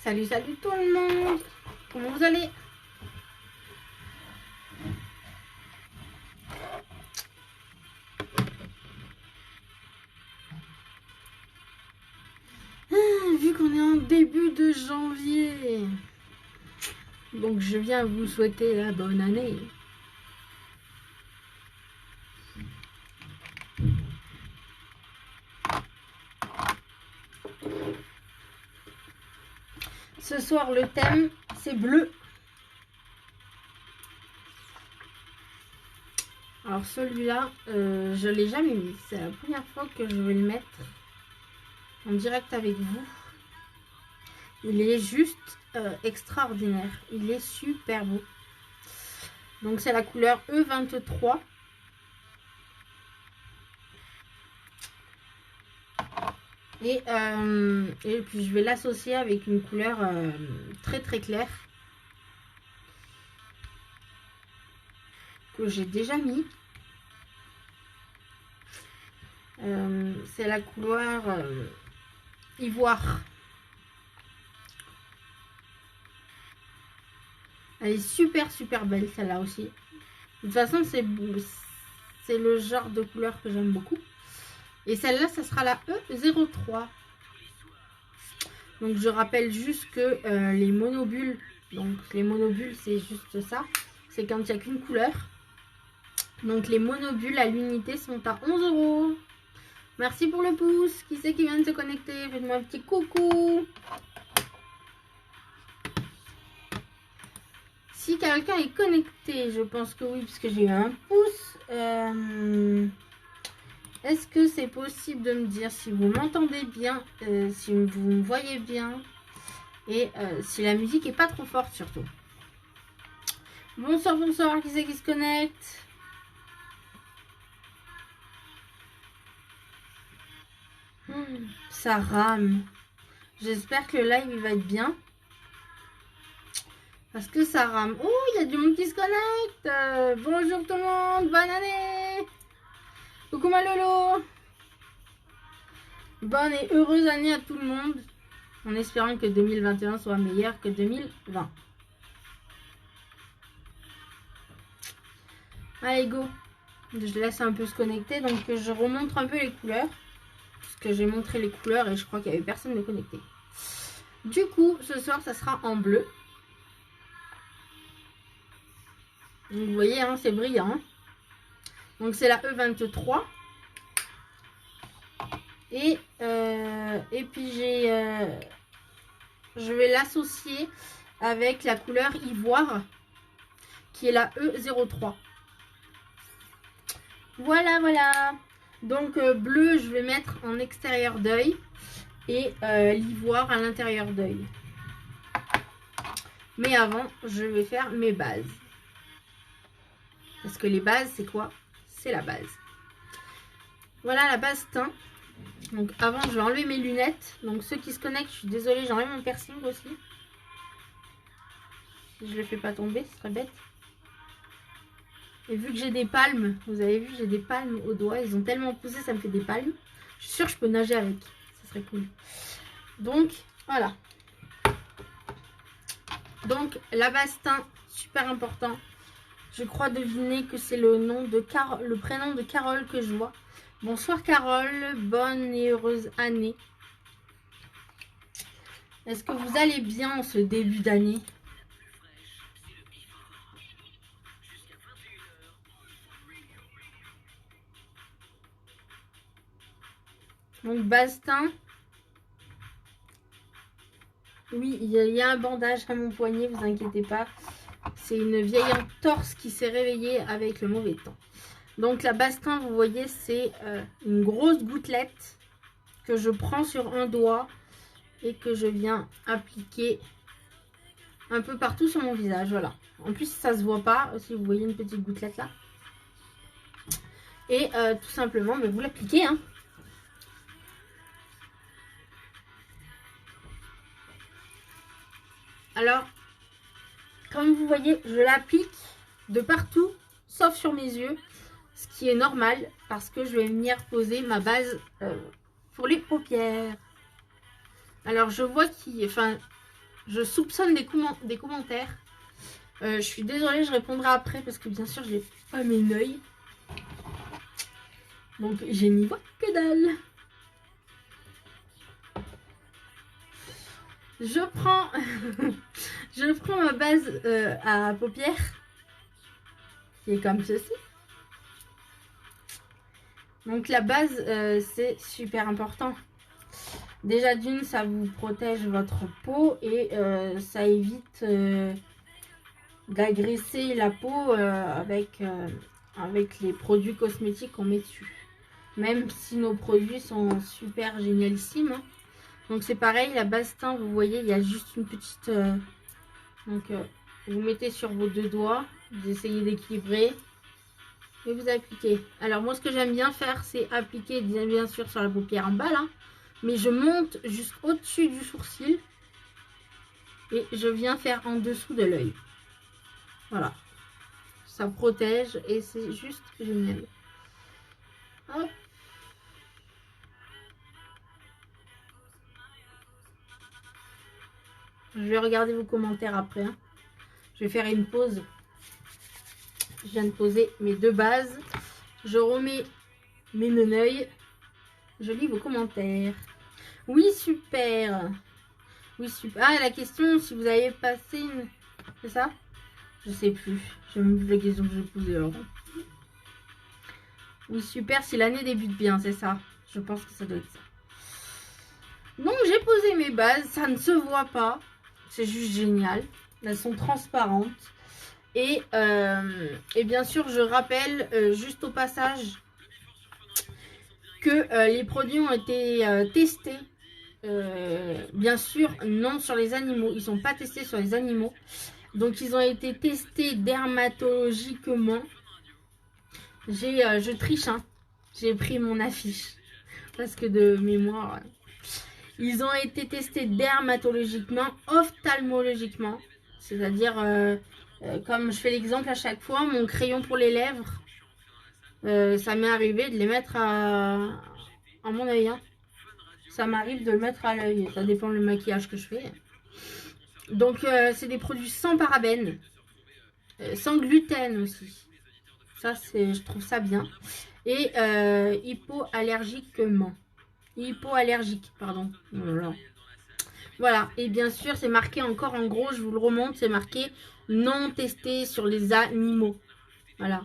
Salut, salut tout le monde. Comment vous allez? Vu qu'on est en début de janvier, donc je viens vous souhaiter la bonne année. Ce soir, le thème, c'est bleu. Alors celui-là, je ne l'ai jamais mis. C'est la première fois que je vais le mettre en direct avec vous. Il est juste extraordinaire. Il est super beau. Donc c'est la couleur E23. Et puis je vais l'associer avec une couleur très très claire que j'ai déjà mis. C'est la couleur ivoire. Elle est super super belle celle-là aussi. De toute façon c'est le genre de couleur que j'aime beaucoup. Et celle-là, ça sera la E03. Donc je rappelle juste que les monobulles, donc les monobulles c'est juste ça, c'est quand il n'y a qu'une couleur. Donc les monobulles à l'unité sont à 11 €. Merci pour le pouce. Qui c'est qui vient de se connecter? Faites-moi un petit coucou. Si quelqu'un est connecté, je pense que oui, puisque j'ai eu un pouce. Est-ce que c'est possible de me dire si vous m'entendez bien, si vous me voyez bien et si la musique est pas trop forte surtout. Bonsoir, bonsoir, qui c'est qui se connecte? Ça rame. J'espère que le live il va être bien. Parce que ça rame. Oh, il y a du monde qui se connecte. Bonjour tout le monde, bonne année. Coucou ma Lolo. Bonne et heureuse année à tout le monde. En espérant que 2021 soit meilleur que 2020. Allez, go. Je laisse un peu se connecter. Donc, je remontre un peu les couleurs. Parce que j'ai montré les couleurs et je crois qu'il n'y avait personne de connecté. Du coup, ce soir, ça sera en bleu. Donc, vous voyez, hein, c'est brillant. Donc, c'est la E23. Et puis, je vais l'associer avec la couleur ivoire qui est la E03. Voilà, voilà. Donc, bleu, je vais mettre en extérieur d'œil et l'ivoire à l'intérieur d'œil. Mais avant, je vais faire mes bases. Parce que les bases, c'est quoi? C'est la base. Voilà la base teint. Donc, avant, je vais enlever mes lunettes. Donc, ceux qui se connectent, je suis désolée, j'enlève mon piercing aussi. Si je ne le fais pas tomber, ce serait bête. Et vu que j'ai des palmes, vous avez vu, j'ai des palmes aux doigts. Ils ont tellement poussé, ça me fait des palmes. Je suis sûre que je peux nager avec. Ça serait cool. Donc, voilà. Donc, la base teint, super important. Je crois deviner que c'est le prénom de Carole que je vois. Bonsoir Carole, bonne et heureuse année. Est-ce que vous allez bien en ce début d'année? Donc base teint. Oui, il y a un bandage à mon poignet, vous inquiétez pas. C'est une vieille entorse qui s'est réveillée avec le mauvais temps. Donc la base teint, vous voyez, c'est une grosse gouttelette que je prends sur un doigt et que je viens appliquer un peu partout sur mon visage. Voilà. En plus, ça se voit pas, si vous voyez une petite gouttelette là. Et tout simplement, vous l'appliquez, hein. Alors, comme vous voyez, je l'applique de partout, sauf sur mes yeux. Ce qui est normal, parce que je vais venir poser ma base pour les paupières. Alors, je vois qu'il... Enfin, Je soupçonne des commentaires. Je suis désolée, je répondrai après parce que bien sûr, je n'ai pas mes œils. Donc, je n'y vois que dalle. Je prends, je prends ma base à paupières, qui est comme ceci. Donc la base, c'est super important. Déjà d'une, ça vous protège votre peau et ça évite d'agresser la peau avec les produits cosmétiques qu'on met dessus. Même si nos produits sont super génialissimes. Hein. Donc c'est pareil, la base teint, vous voyez, il y a juste une petite... vous mettez sur vos deux doigts, vous essayez d'équilibrer et vous appliquez. Alors moi, ce que j'aime bien faire, c'est appliquer bien sûr sur la paupière en bas là, mais je monte jusqu'au-dessus du sourcil et je viens faire en dessous de l'œil. Voilà, ça protège et c'est juste génial. Hop. Je vais regarder vos commentaires après. Hein. Je vais faire une pause. Je viens de poser mes deux bases. Je remets mes neneuils. Je lis vos commentaires. Oui, super. Oui, super. Ah, la question, si vous avez passé une... C'est ça? Je sais plus. Je me plus la question que je posais alors. Oui, super. Si l'année débute bien, c'est ça. Je pense que ça doit être ça. Donc, j'ai posé mes bases. Ça ne se voit pas. C'est juste génial. Elles sont transparentes. Et bien sûr, je rappelle juste au passage que les produits ont été testés. Bien sûr, non sur les animaux. Ils ne sont pas testés sur les animaux. Donc, ils ont été testés dermatologiquement. Je triche, hein. J'ai pris mon affiche. Parce que de mémoire... Ils ont été testés dermatologiquement, ophtalmologiquement. C'est-à-dire, comme je fais l'exemple à chaque fois, mon crayon pour les lèvres, ça m'est arrivé de les mettre à mon œil. Hein. Ça m'arrive de le mettre à l'œil. Ça dépend du maquillage que je fais. Donc, c'est des produits sans parabènes, sans gluten aussi. Ça, je trouve ça bien. Et hypoallergiquement. Hypoallergique, pardon. Voilà, et bien sûr, c'est marqué encore en gros, je vous le remonte, c'est marqué non testé sur les animaux. Voilà.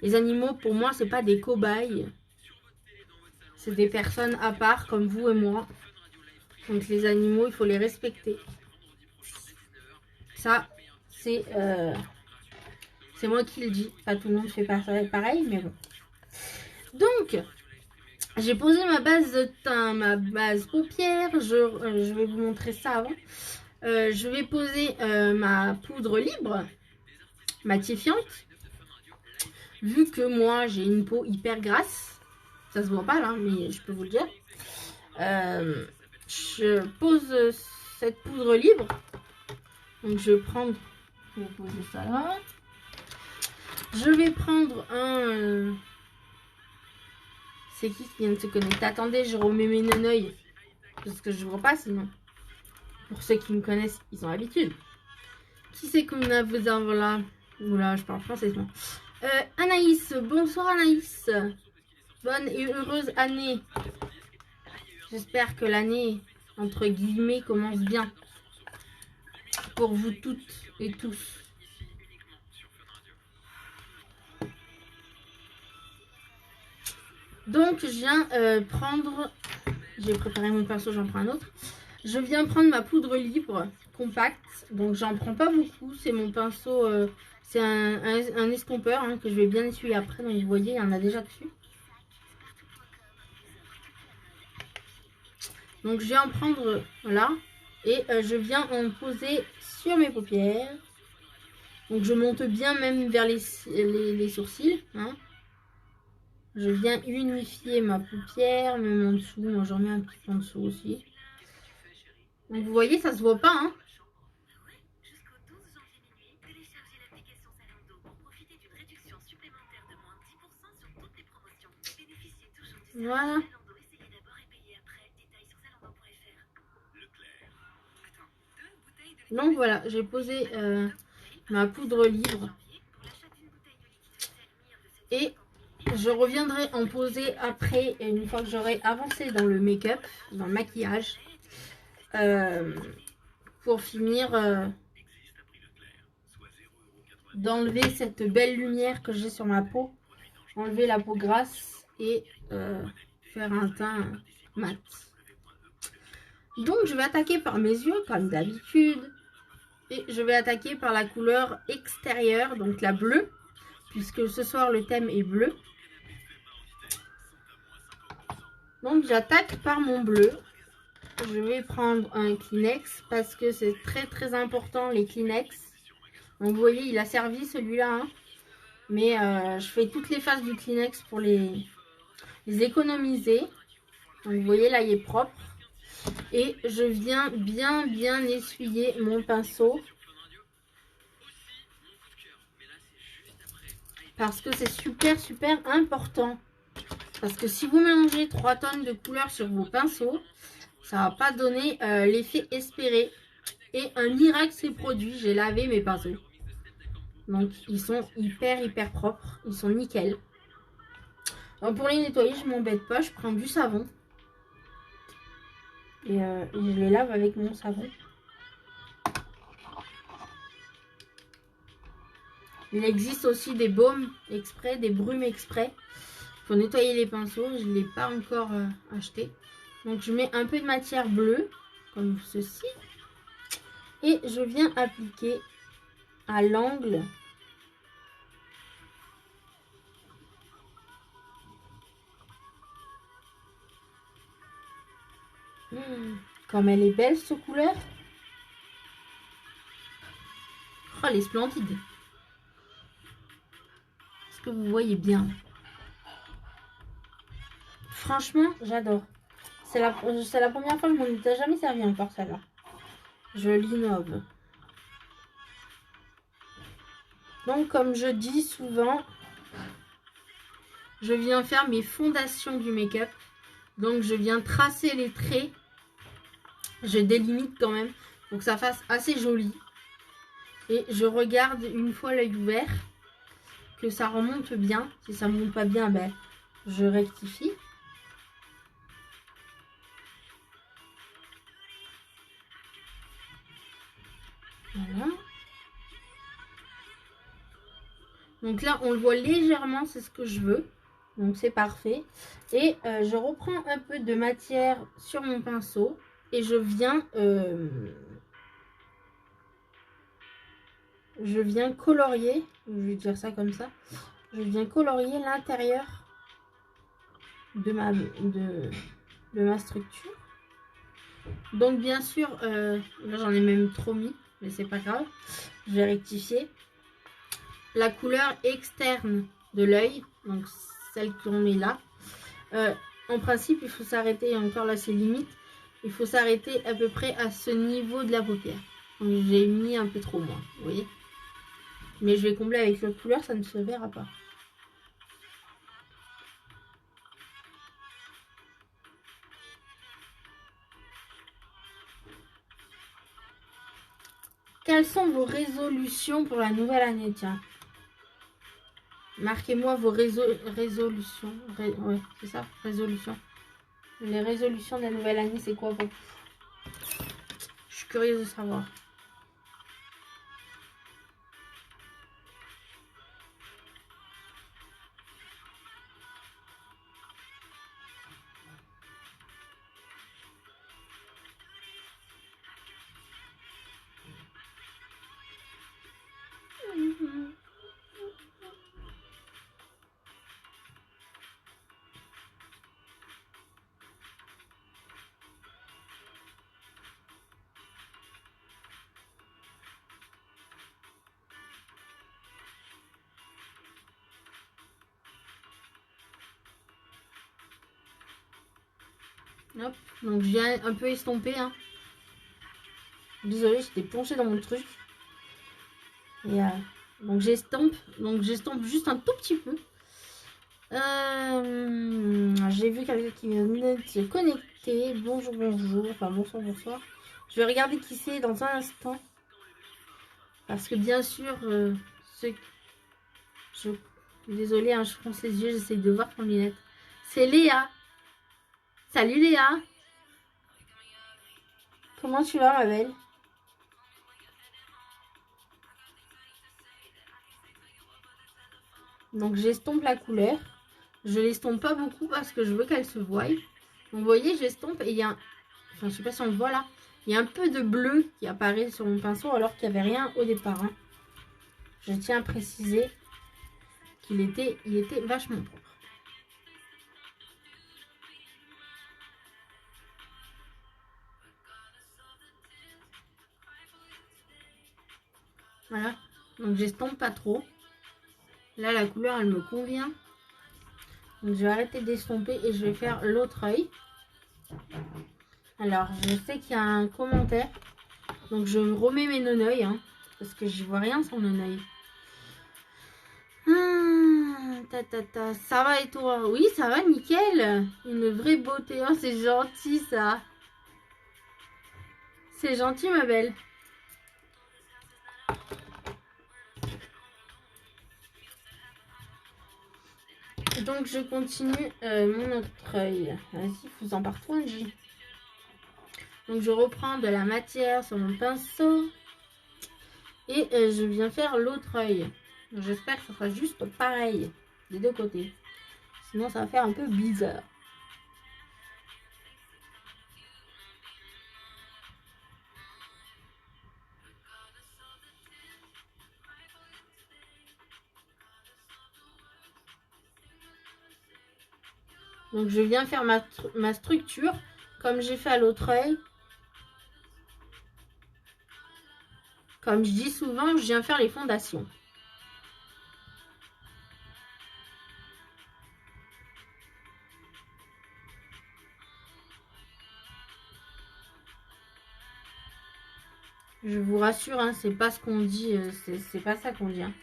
Les animaux, pour moi, c'est pas des cobayes. C'est des personnes à part, comme vous et moi. Donc les animaux, il faut les respecter. Ça, c'est moi qui le dis. Pas tout le monde fait pareil, mais bon. Donc, j'ai posé ma base de teint, ma base paupières. Je vais vous montrer ça avant. Je vais poser ma poudre libre, matifiante. Vu que moi, j'ai une peau hyper grasse. Ça se voit pas là, mais je peux vous le dire. Je pose cette poudre libre. Donc, je vais prendre... Je vais poser ça là. Je vais prendre un... C'est qui vient de se connecter? Attendez, je remets mes neneuils. Parce que je ne vois pas sinon. Pour ceux qui me connaissent, ils ont l'habitude. Qui c'est qu'on a besoin? Voilà. Oula, je parle français. Anaïs. Bonsoir Anaïs. Bonne et heureuse année. J'espère que l'année, entre guillemets, commence bien. Pour vous toutes et tous. Donc, je viens prendre... J'ai préparé mon pinceau, j'en prends un autre. Je viens prendre ma poudre libre compacte. Donc, j'en prends pas beaucoup. C'est mon pinceau... c'est un escompeur hein, que je vais bien essuyer après. Donc, vous voyez, il y en a déjà dessus. Donc, je viens en prendre... Voilà. Et je viens en poser sur mes paupières. Donc, je monte bien même vers les sourcils. Hein. Je viens unifier ma paupière, même en dessous. Moi, j'en mets un petit peu en dessous aussi. Donc, vous voyez, ça se voit pas. Hein. Voilà. Donc voilà, j'ai posé ma poudre libre. Et je reviendrai en poser après, une fois que j'aurai avancé dans le make-up, dans le maquillage. Pour finir d'enlever cette belle lumière que j'ai sur ma peau. Enlever la peau grasse et faire un teint mat. Donc je vais attaquer par mes yeux comme d'habitude. Et je vais attaquer par la couleur extérieure, donc la bleue, puisque ce soir le thème est bleu. Donc j'attaque par mon bleu. Je vais prendre un Kleenex parce que c'est très très important les Kleenex. Donc vous voyez, il a servi celui-là. Hein. Mais je fais toutes les faces du Kleenex pour les économiser. Donc vous voyez, là il est propre. Et je viens bien essuyer mon pinceau. Parce que c'est super important. Parce que si vous mélangez 3 tonnes de couleurs sur vos pinceaux, ça va pas donner l'effet espéré. Et un miracle s'est produit. J'ai lavé mes pinceaux. Donc ils sont hyper propres. Ils sont nickel. Donc, pour les nettoyer, je m'embête pas. Je prends du savon. Et je les lave avec mon savon. Il existe aussi des baumes exprès, des brumes exprès pour nettoyer les pinceaux. Je ne l'ai pas encore acheté. Donc je mets un peu de matière bleue, comme ceci. Et je viens appliquer à l'angle. Comme elle est belle cette couleur. Oh, elle est splendide. Est-ce que vous voyez bien? Franchement, j'adore. C'est la première fois que je m'en étais jamais servi encore celle-là. Je l'innove. Donc comme je dis souvent, je viens faire mes fondations du make-up. Donc je viens tracer les traits. Je délimite quand même pour que ça fasse assez joli. Et je regarde une fois l'œil ouvert que ça remonte bien. Si ça ne monte pas bien, ben, je rectifie. Voilà. Donc là, on le voit légèrement, c'est ce que je veux. Donc c'est parfait. Et je reprends un peu de matière sur mon pinceau. Et je viens colorier. Je vais dire ça comme ça. Je viens colorier l'intérieur de ma structure. Donc bien sûr, là j'en ai même trop mis. Mais c'est pas grave. Je vais rectifier. La couleur externe de l'œil. Donc celle qu'on met là. En principe, il faut s'arrêter, encore là c'est limite, il faut s'arrêter à peu près à ce niveau de la paupière. Donc j'ai mis un peu trop moins, vous voyez. Mais je vais combler avec l'autre couleur, ça ne se verra pas. Quelles sont vos résolutions pour la nouvelle année? Tiens. Marquez-moi vos résolutions. Ouais, c'est ça, résolutions. Les résolutions de la nouvelle année, c'est quoi pour vous? Je suis curieuse de savoir. Hop, donc je viens un peu estomper. Hein. Désolée, j'étais plongée dans mon truc. Et donc j'estompe juste un tout petit peu. J'ai vu quelqu'un qui venait de se connecter. Bonjour. Enfin bonsoir. Je vais regarder qui c'est dans un instant. Parce que bien sûr, désolée, hein, je fronce les yeux, j'essaye de voir ton lunette. C'est Léa. Salut Léa. Comment tu vas, ma belle? Donc j'estompe la couleur. Je l'estompe pas beaucoup parce que je veux qu'elle se voie. Donc vous voyez, j'estompe et il y a... Enfin, je sais pas si on le voit là. Il y a un peu de bleu qui apparaît sur mon pinceau alors qu'il n'y avait rien au départ. Hein. Je tiens à préciser qu'il était vachement propre. Voilà. Donc j'estompe pas trop. Là, la couleur, elle me convient. Donc je vais arrêter d'estomper et je vais faire l'autre œil. Alors, je sais qu'il y a un commentaire. Donc je remets mes non-œils. Hein, parce que je vois rien sans non-œil. Ça va et toi? Oui, ça va, nickel. Une vraie beauté. Oh, c'est gentil, ça. C'est gentil, ma belle. Donc, je continue mon autre œil. Vas-y, fous-en partout, Angie. Donc, je reprends de la matière sur mon pinceau. Et je viens faire l'autre œil. J'espère que ça sera juste pareil des deux côtés. Sinon, ça va faire un peu bizarre. Donc, je viens faire ma structure comme j'ai fait à l'autre œil. Comme je dis souvent, je viens faire les fondations. Je vous rassure, hein, c'est pas ce qu'on dit, c'est pas ça qu'on dit. Hein.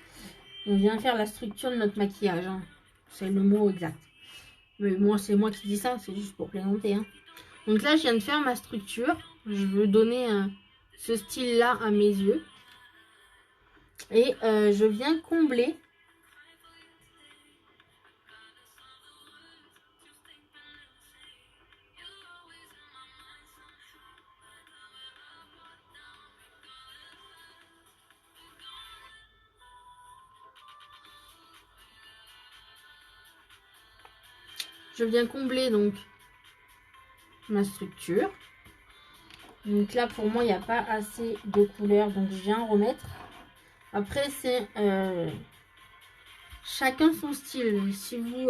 On vient faire la structure de notre maquillage. Hein. C'est le mot exact. Mais moi, c'est moi qui dis ça, c'est juste pour plaisanter. Hein. Donc là, je viens de faire ma structure. Je veux donner ce style-là à mes yeux. Et je viens combler. Je viens combler donc ma structure. Donc là, pour moi, il n'y a pas assez de couleur. Donc, je viens remettre. Après, c'est chacun son style. Si vous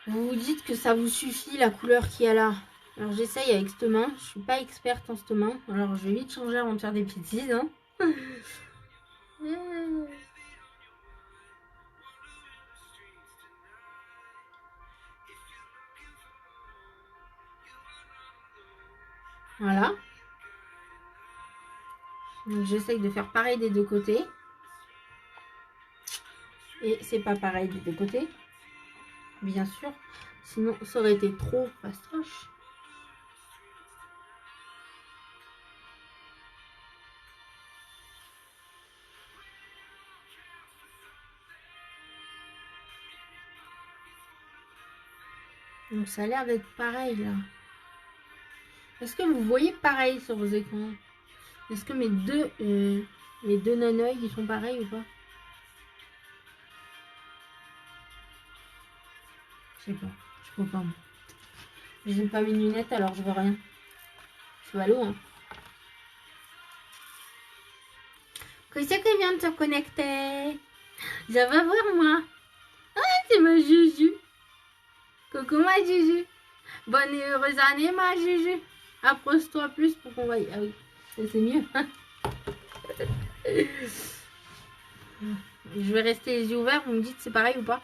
vous dites que ça vous suffit, la couleur qu'il y a là. Alors, j'essaye avec cette main. Je suis pas experte en cette main. Alors, je vais vite changer avant de faire des bêtises. Hein. Voilà. Donc j'essaye de faire pareil des deux côtés. Et c'est pas pareil des deux côtés. Bien sûr. Sinon ça aurait été trop fastoche. Donc ça a l'air d'être pareil là. Est-ce que vous voyez pareil sur vos écrans? Est-ce que mes deux non-œils ils sont pareils ou pas? Je sais pas. Je peux pas. Je n'ai pas mes lunettes alors je vois rien. Je suis à l'eau. Hein. Qui c'est qui vient de se connecter? Je vais voir moi. Ah, c'est ma Juju. Coucou ma Juju. Bonne et heureuse année ma Juju. Approche-toi plus pour qu'on voie. Ah oui, c'est mieux. Je vais rester les yeux ouverts. Vous me dites c'est pareil ou pas?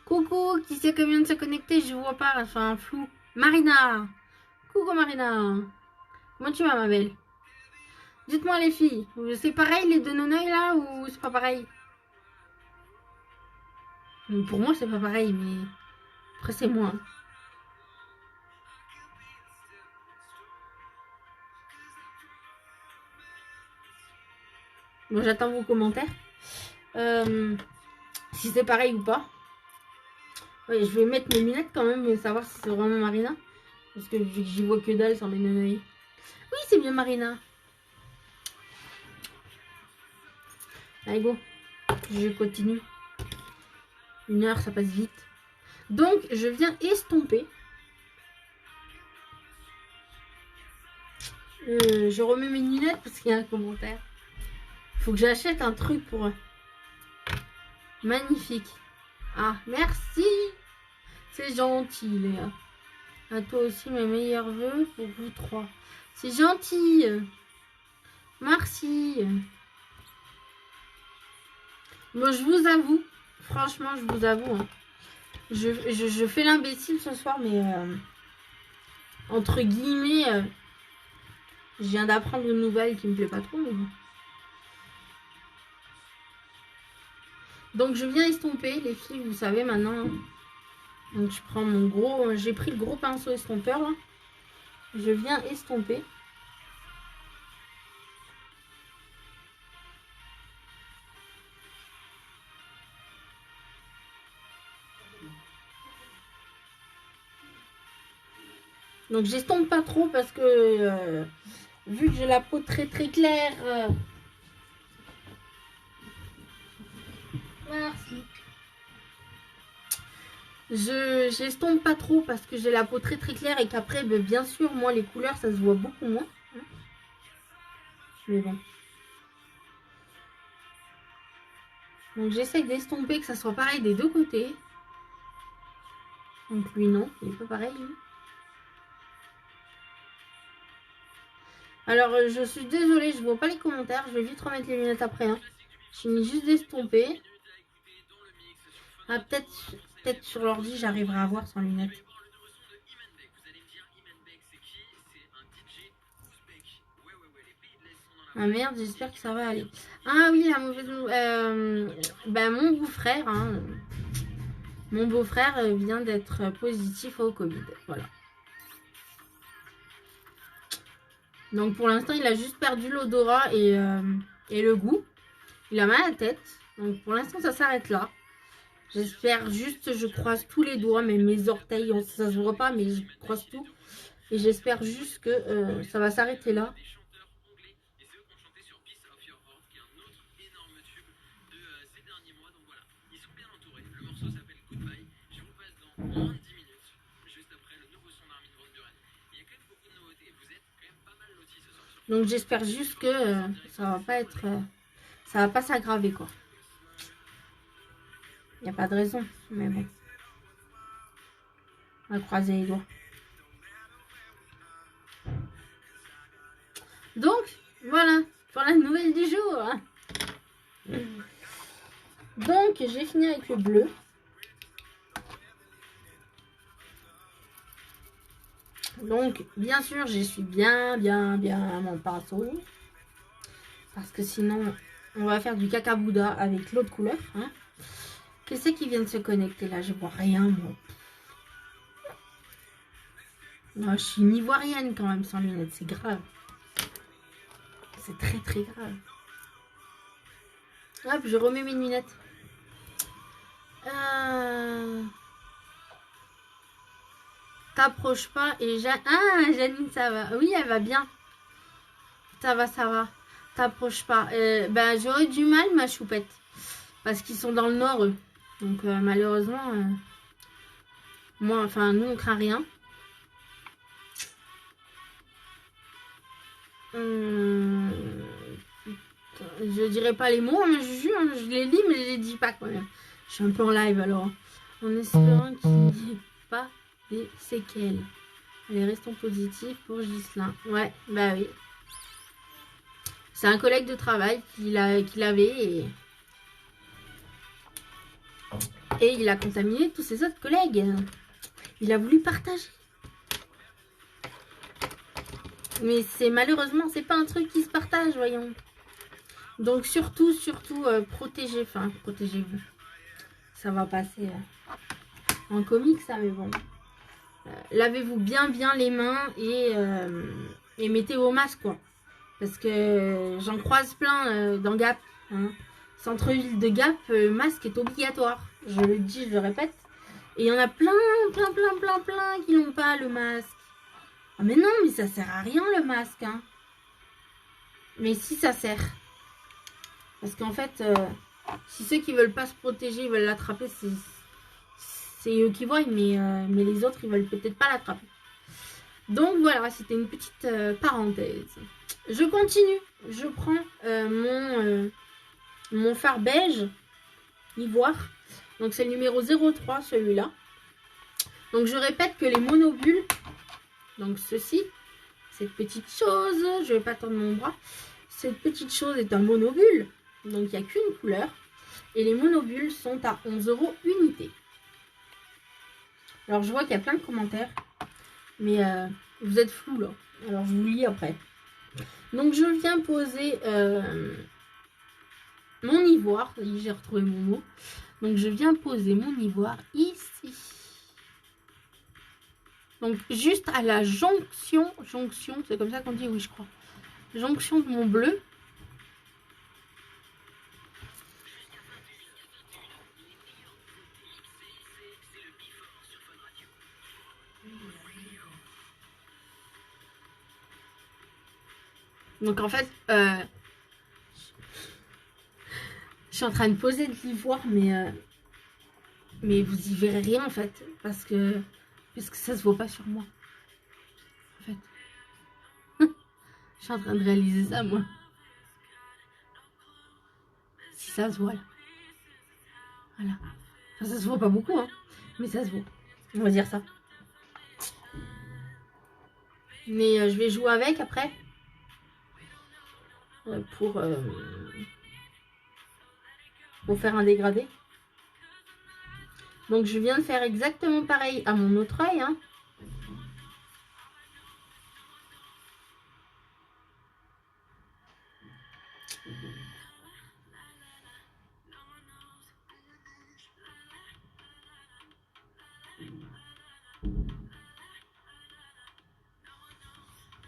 Coucou, qui c'est qui vient de se connecter? Je vois pas, enfin un flou. Marina. Coucou Marina. Comment tu vas ma belle? Dites-moi les filles, c'est pareil les deux non-œils là ou c'est pas pareil? Pour moi, c'est pas pareil, mais après, c'est moi. Bon, j'attends vos commentaires. Si c'est pareil ou pas. Ouais, je vais mettre mes lunettes quand même et savoir si c'est vraiment Marina. Parce que j'y vois que dalle sans mes nanais. Oui, c'est bien Marina. Allez, go. Je continue. 1 heure, ça passe vite. Donc, je viens estomper. Je remets mes lunettes parce qu'il y a un commentaire. Faut que j'achète un truc pour... Magnifique. Ah, merci. C'est gentil, Léa. À toi aussi, mes meilleurs vœux pour vous 3. C'est gentil. Merci. Bon, je vous avoue. Franchement, je vous avoue. Hein, je fais l'imbécile ce soir, mais... entre guillemets... je viens d'apprendre une nouvelle qui me plaît pas trop, mais bon. Donc je viens estomper, les filles, vous savez maintenant. Donc je prends mon gros... J'ai pris le gros pinceau estompeur là. Je viens estomper. Donc j'estompe pas trop parce que vu que j'ai la peau très très claire. Merci. J'estompe pas trop parce que j'ai la peau très très claire et qu'après, ben, bien sûr, moi les couleurs ça se voit beaucoup moins. Mais bon. Donc j'essaye d'estomper que ça soit pareil des deux côtés. Donc lui non, il est pas pareil. Lui. Alors je suis désolée, je vois pas les commentaires. Je vais vite remettre les lunettes après. Hein. Je finis juste d'estomper. Ah peut-être sur l'ordi j'arriverai à voir sans lunettes. Ah merde, j'espère que ça va aller. Ah oui, la mauvaise nouvelle. Ben, mon beau-frère, hein, vient d'être positif au Covid. Voilà. Donc pour l'instant, il a juste perdu l'odorat et le goût. Il a mal à la tête. Donc pour l'instant, ça s'arrête là. J'espère juste, je croise tous les doigts, mais mes orteils, ça se voit pas, mais je croise tout. Et j'espère juste que ça va s'arrêter là. Donc j'espère juste que ça va pas être... ça va pas s'aggraver quoi. Il n'y a pas de raison, mais bon. On va croiser les doigts. Donc, voilà, pour la nouvelle du jour. Donc, j'ai fini avec le bleu. Donc, bien sûr, j'essuie bien mon pinceau. Parce que sinon, on va faire du caca-bouda avec l'autre couleur. Hein. Qu'est-ce qui vient de se connecter là? Je vois rien, moi. Non, je suis une ivoirienne quand même sans lunettes, c'est grave. C'est très très grave. Hop, je remets mes lunettes. T'approches pas et Ah, Janine, ça va. Oui, elle va bien. Ça va. T'approches pas. Ben, j'aurais du mal, ma choupette. Parce qu'ils sont dans le nord, eux. Donc, malheureusement, moi, enfin, nous, on craint rien. Je dirais pas les mots, mais je jure, je les lis, mais je les dis pas quand même. Je suis un peu en live alors. En espérant qu'il n'y ait pas des séquelles. Allez, restons positifs pour Ghislain. Ouais, bah oui. C'est un collègue de travail qu'il avait et il a contaminé tous ses autres collègues. Il a voulu partager. Mais c'est malheureusement, c'est pas un truc qui se partage, voyons. Donc surtout, protégez-vous. ça va passer en comique ça, mais bon. Lavez-vous bien les mains et mettez vos masques quoi. Parce que j'en croise plein dans Gap. Hein. Centre-ville de Gap, masque est obligatoire. Je le dis, je le répète. Et il y en a plein qui n'ont pas le masque. Ah mais non, mais ça sert à rien le masque. Hein. Mais si ça sert. Parce qu'en fait, si ceux qui veulent pas se protéger, ils veulent l'attraper, c'est eux qui voient. Mais les autres, ils veulent peut-être pas l'attraper. Donc voilà, c'était une petite parenthèse. Je continue. Je prends mon fard beige ivoire. Donc c'est le numéro 03 celui-là. Donc je répète que les monobules, donc ceci, cette petite chose, je vais pas tendre mon bras. Cette petite chose est un monobule. Donc il n'y a qu'une couleur. Et les monobules sont à 11 € unité. Alors je vois qu'il y a plein de commentaires. Mais vous êtes flou là. Alors je vous lis après. Donc je viens poser mon ivoire. J'ai retrouvé mon mot. Donc je viens poser mon ivoire ici. Donc juste à la jonction, c'est comme ça qu'on dit, oui je crois. Jonction de mon bleu. Donc en fait, je suis en train de poser de l'ivoire, mais vous y verrez rien en fait, parce que ça se voit pas sur moi. En fait, je suis en train de réaliser ça moi. Si ça se voit là, voilà. Enfin, ça se voit pas beaucoup, hein, mais ça se voit. On va dire ça. Mais je vais jouer avec après pour faire un dégradé. Donc je viens de faire exactement pareil à mon autre œil. Hein.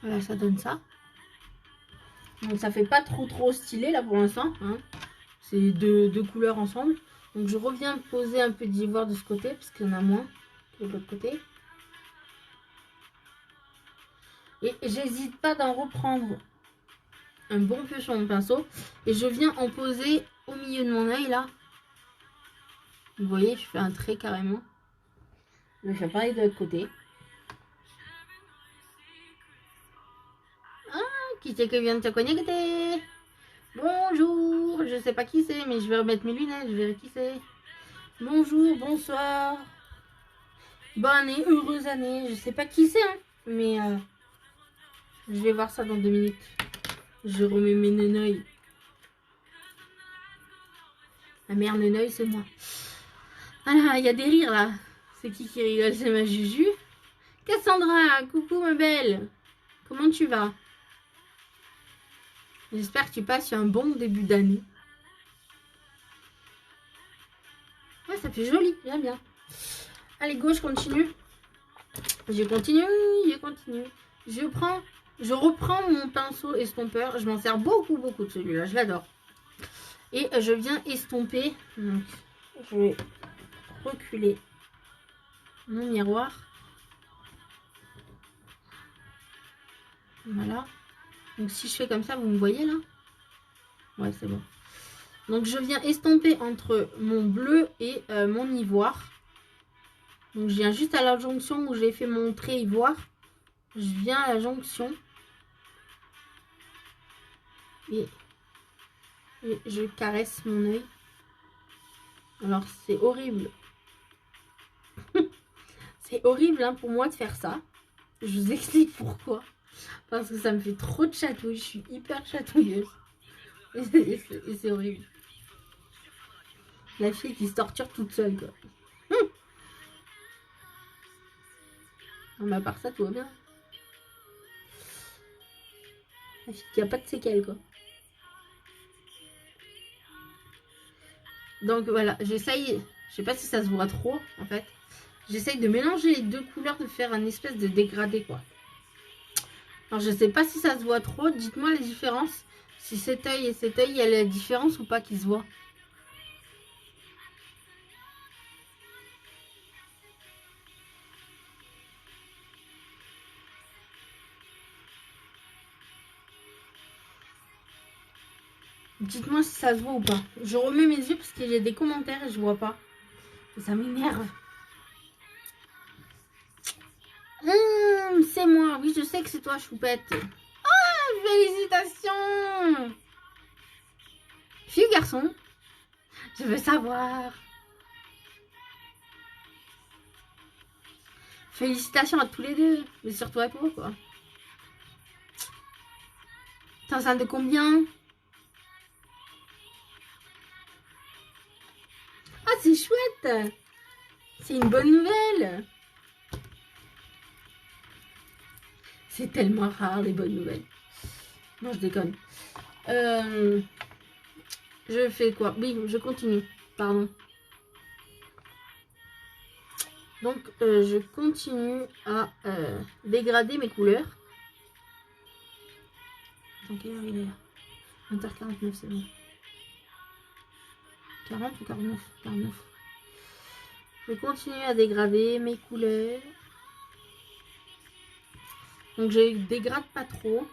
Voilà, ça donne ça. Donc ça fait pas trop stylé là pour l'instant. Hein. C'est deux couleurs ensemble. Donc je reviens poser un peu d'ivoire de ce côté, parce qu'il y en a moins que de l'autre côté. Et j'hésite pas d'en reprendre un bon peu sur mon pinceau. Et je viens en poser au milieu de mon œil là. Vous voyez, je fais un trait carrément. Je vais faire pareil de l'autre côté. Ah, qui c'est qui vient de se connecter? Bonjour, je sais pas qui c'est, mais je vais remettre mes lunettes, je verrai qui c'est. Bonjour, bonsoir. Bonne année, heureuse année. Je sais pas qui c'est, hein, mais je vais voir ça dans 2 minutes. Je remets mes neneuils. La mère neneuil, c'est moi. Ah, il y a des rires là. C'est qui rigole? C'est ma Juju. Cassandra, coucou ma belle. Comment tu vas? J'espère que tu passes un bon début d'année. Ouais, ça fait joli, j'aime bien. Allez, go, je continue. Je continue. Je reprends mon pinceau estompeur. Je m'en sers beaucoup de celui-là. Je l'adore. Et je viens estomper. Donc, je vais reculer mon miroir. Voilà. Donc si je fais comme ça, vous me voyez là? Ouais, c'est bon. Donc je viens estomper entre mon bleu et mon ivoire. Donc je viens juste à la jonction où j'ai fait mon trait ivoire. Je viens à la jonction. Et je caresse mon œil. Alors c'est horrible. C'est horrible hein, pour moi de faire ça. Je vous explique pourquoi. Parce que ça me fait trop de chatouille. Je suis hyper chatouilleuse. Et c'est horrible. La fille qui se torture toute seule, quoi. Mais à part ça, tout va bien. La fille qui a pas de séquelles, quoi. Donc voilà, j'essaye Je sais pas si ça se voit trop, en fait. J'essaye de mélanger les deux couleurs, de faire un espèce de dégradé, quoi. Alors, je sais pas si ça se voit trop. Dites-moi la différence. Si cet œil et cet œil, il y a la différence ou pas qui se voit. Dites-moi si ça se voit ou pas. Je remets mes yeux parce qu'il y a des commentaires et je vois pas. Et ça m'énerve. C'est moi. Oui, je sais que c'est toi, Choupette. Oh, félicitations. Fille ou garçon? Je veux savoir. Félicitations à tous les deux. Mais surtout à toi, quoi. T'es enceinte de combien? Ah, c'est chouette. C'est une bonne nouvelle. C'est tellement rare, les bonnes nouvelles. Non, je déconne. Je fais quoi? Oui, je continue. Pardon. Donc, je continue à dégrader mes couleurs. Attends, quelle heure il est là? 20h49, c'est bon. 40 ou 49? 49. Je continue à dégrader mes couleurs. Donc, je dégrade pas trop.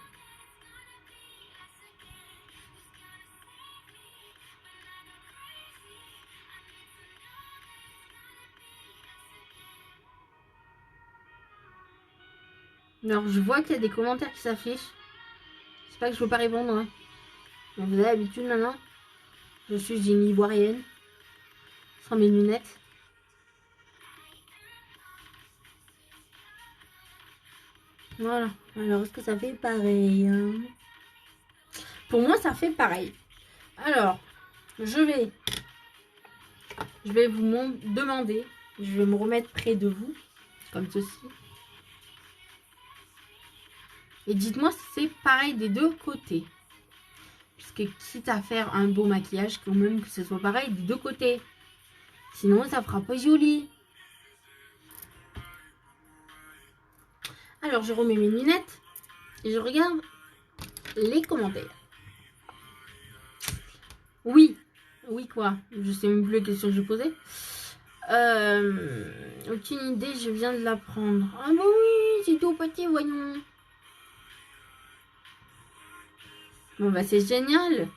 Alors, je vois qu'il y a des commentaires qui s'affichent. C'est pas que je veux pas répondre. Hein. Mais vous avez l'habitude maintenant. Je suis une ivoirienne. Sans mes lunettes. Voilà. Alors, est-ce que ça fait pareil hein? Pour moi, ça fait pareil. Alors, je vais vous demander. Je vais me remettre près de vous. Comme ceci. Et dites-moi si c'est pareil des deux côtés. Puisque quitte à faire un beau maquillage, quand même que ce soit pareil des deux côtés. Sinon, ça fera pas joli. Alors, je remets mes lunettes. Et je regarde les commentaires. Oui. Oui, quoi? Je sais même plus la question que je posais. Aucune idée, je viens de l'apprendre. Ah bah oui, c'est tout petit, voyons. Bon bah c'est génial.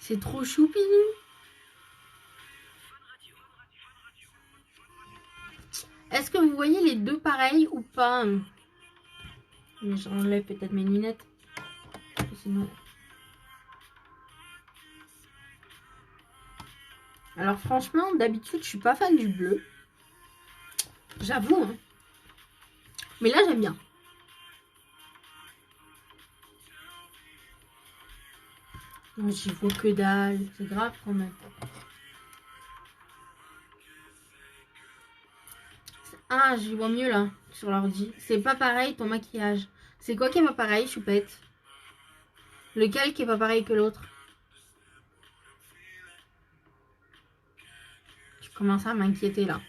C'est trop choupinou. Est-ce que vous voyez les deux pareils ou pas? Mais j'enlève peut-être mes lunettes. Sinon... Alors franchement, d'habitude, je suis pas fan du bleu. J'avoue. Hein. Mais là, j'aime bien. J'y vois que dalle. C'est grave quand même. Ah, j'y vois mieux là, sur l'ordi. C'est pas pareil ton maquillage. C'est quoi qui est pas pareil, Choupette? Lequel qui est pas pareil que l'autre? Je commence à m'inquiéter là.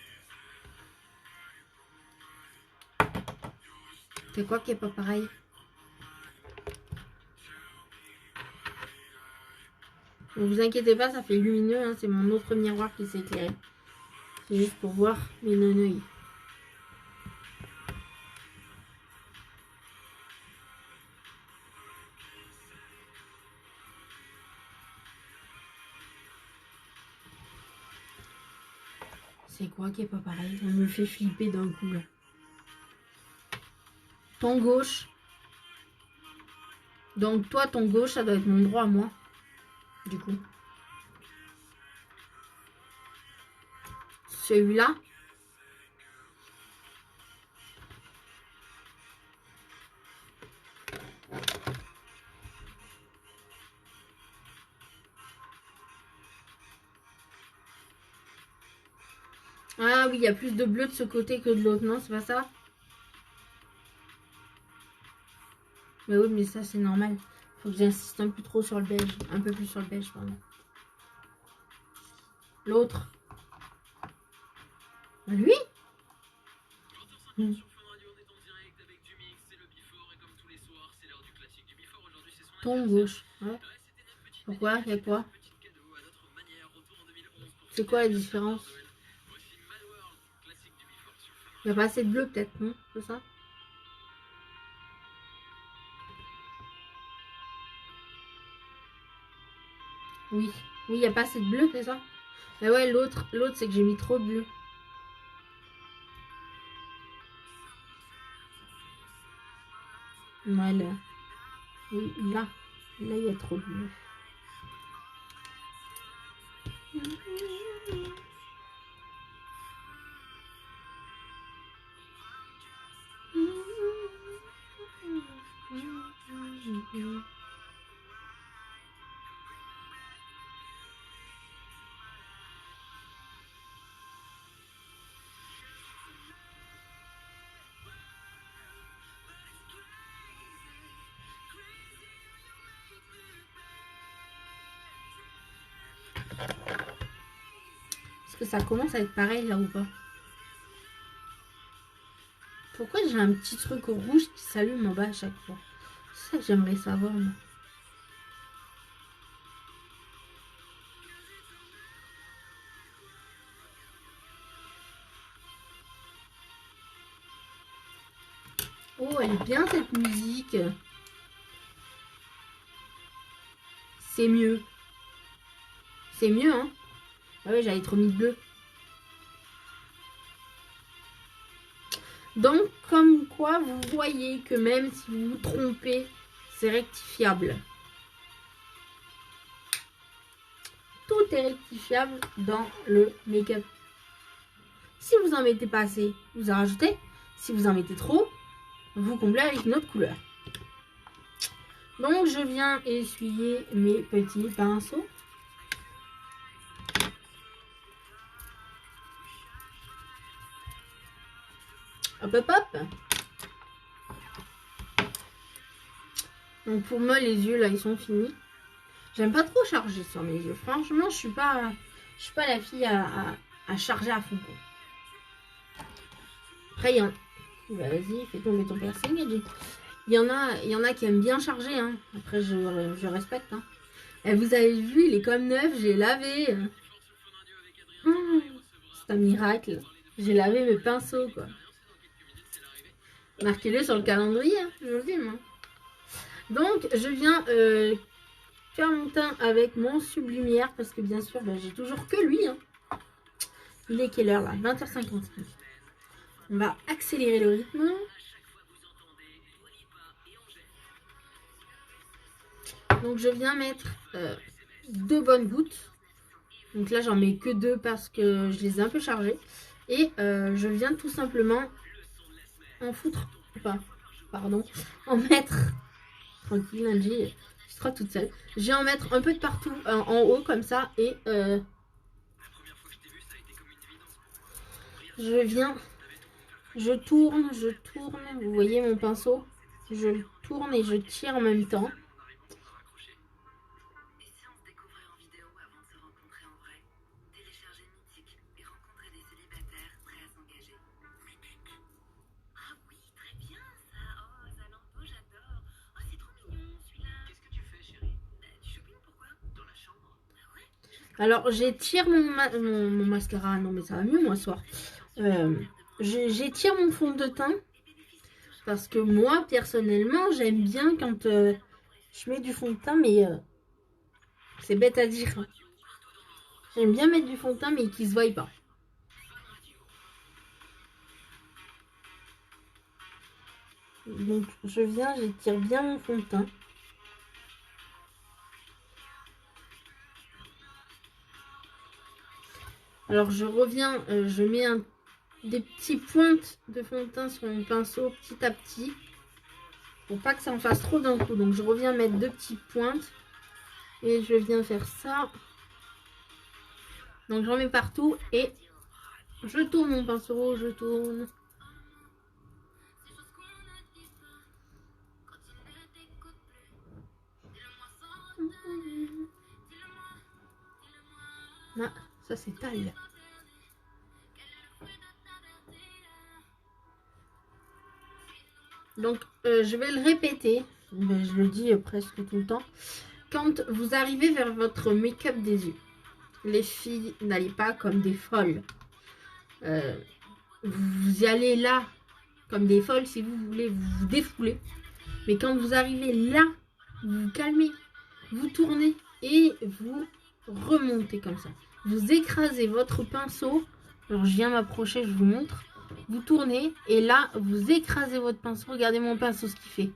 C'est quoi qui est pas pareil? Ne vous inquiétez pas, ça fait lumineux. Hein, c'est mon autre miroir qui s'est éclairé. C'est juste pour voir mes neneuils. C'est quoi qui est pas pareil? On me fait flipper d'un coup là. Ton gauche. Donc toi, ton gauche, ça doit être mon droit à moi. Du coup. Celui-là. Ah oui, il y a plus de bleu de ce côté que de l'autre, non? C'est pas ça? Mais oui, mais ça, c'est normal. Faut que j'insiste un peu trop sur le beige. Un peu plus sur le beige, pardon. L'autre. Lui. Ton gauche. Ouais. Pourquoi? Il y a quoi? C'est quoi la différence? Il n'y a pas assez de bleu peut-être, non? C'est ça? Oui. Oui, il n'y a pas assez de bleu, c'est ça? Mais ouais, l'autre, c'est que j'ai mis trop de bleu. Ouais, là. Oui, là, il y a trop de bleu. Est-ce que ça commence à être pareil là ou pas? Pourquoi j'ai un petit truc rouge qui s'allume en bas à chaque fois? C'est ça que j'aimerais savoir, moi. Oh, elle est bien cette musique. C'est mieux. C'est mieux, hein? Ah ouais, j'avais trop mis de bleu. Donc, comme quoi, vous voyez que même si vous vous trompez, c'est rectifiable. Tout est rectifiable dans le make-up. Si vous en mettez pas assez, vous en rajoutez. Si vous en mettez trop, vous comblez avec une autre couleur. Donc, je viens essuyer mes petits pinceaux. Hop, hop, hop. Donc, pour moi, les yeux, là, ils sont finis. J'aime pas trop charger sur mes yeux. Franchement, je suis pas la fille à charger à fond. Après, il y en... Vas-y, fais tomber ton piercing, Edgy. Il y en a qui aiment bien charger. Hein. Après, je respecte. Hein. Et vous avez vu, il est comme neuf, j'ai lavé. C'est un miracle. J'ai lavé mes pinceaux, quoi. Marquez-le sur le calendrier, hein, je vous le dis, moi. Donc, je viens faire mon teint avec mon sublimière, parce que bien sûr, j'ai toujours que lui. Hein. Il est quelle heure, là? 20h55. On va accélérer le rythme. Donc, je viens mettre 2 bonnes gouttes. Donc là, j'en mets que 2 parce que je les ai un peu chargées. Et je viens tout simplement en foutre, enfin, pardon, en mettre, tranquille, Angie, je suis trop toute seule. Je vais en mettre un peu de partout en haut comme ça et je tourne, vous voyez mon pinceau, je tourne et je tire en même temps. Alors, j'étire mon mascara. Non, mais ça va mieux, moi, ce soir. J'étire mon fond de teint. Parce que moi, personnellement, j'aime bien quand je mets du fond de teint, mais c'est bête à dire. J'aime bien mettre du fond de teint, mais qui se voie pas. Donc, j'étire bien mon fond de teint. Alors, je reviens, je mets des petites pointes de fond de teint sur mon pinceau petit à petit. Pour pas que ça en fasse trop d'un coup. Donc, je reviens mettre 2 petites pointes. Et je viens faire ça. Donc, j'en mets partout. Et je tourne mon pinceau, je tourne. Ah, Ça, c'est taille. Donc, je vais le répéter. Mais je le dis presque tout le temps. Quand vous arrivez vers votre make-up des yeux, les filles, n'allez pas comme des folles. Vous y allez là comme des folles. Si vous voulez, vous vous défoulez. Mais quand vous arrivez là, vous vous calmez. Vous tournez et vous remontez comme ça. Vous écrasez votre pinceau. Alors, je viens m'approcher, je vous montre. Vous tournez et là, vous écrasez votre pinceau. Regardez mon pinceau, ce qu'il fait.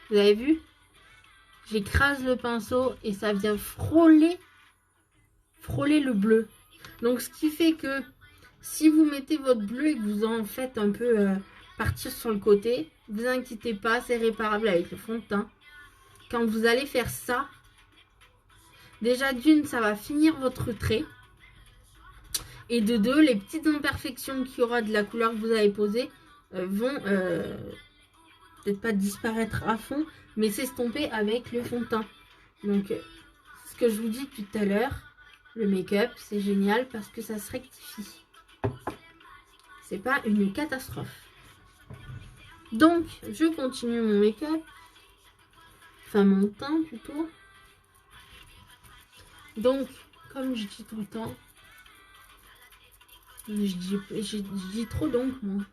Vous avez vu? J'écrase le pinceau et ça vient frôler le bleu. Donc, ce qui fait que si vous mettez votre bleu et que vous en faites un peu partir sur le côté, ne vous inquiétez pas, c'est réparable avec le fond de teint. Quand vous allez faire ça, déjà d'une, ça va finir votre trait. Et de deux, les petites imperfections qu'il y aura de la couleur que vous avez posée vont peut-être pas disparaître à fond, mais s'estomper avec le fond de teint. Donc, ce que je vous dis tout à l'heure, le make-up, c'est génial parce que ça se rectifie. C'est pas une catastrophe. Donc, je continue mon make-up. Enfin, mon teint plutôt. Donc, comme je dis tout le temps, je dis trop donc, moi.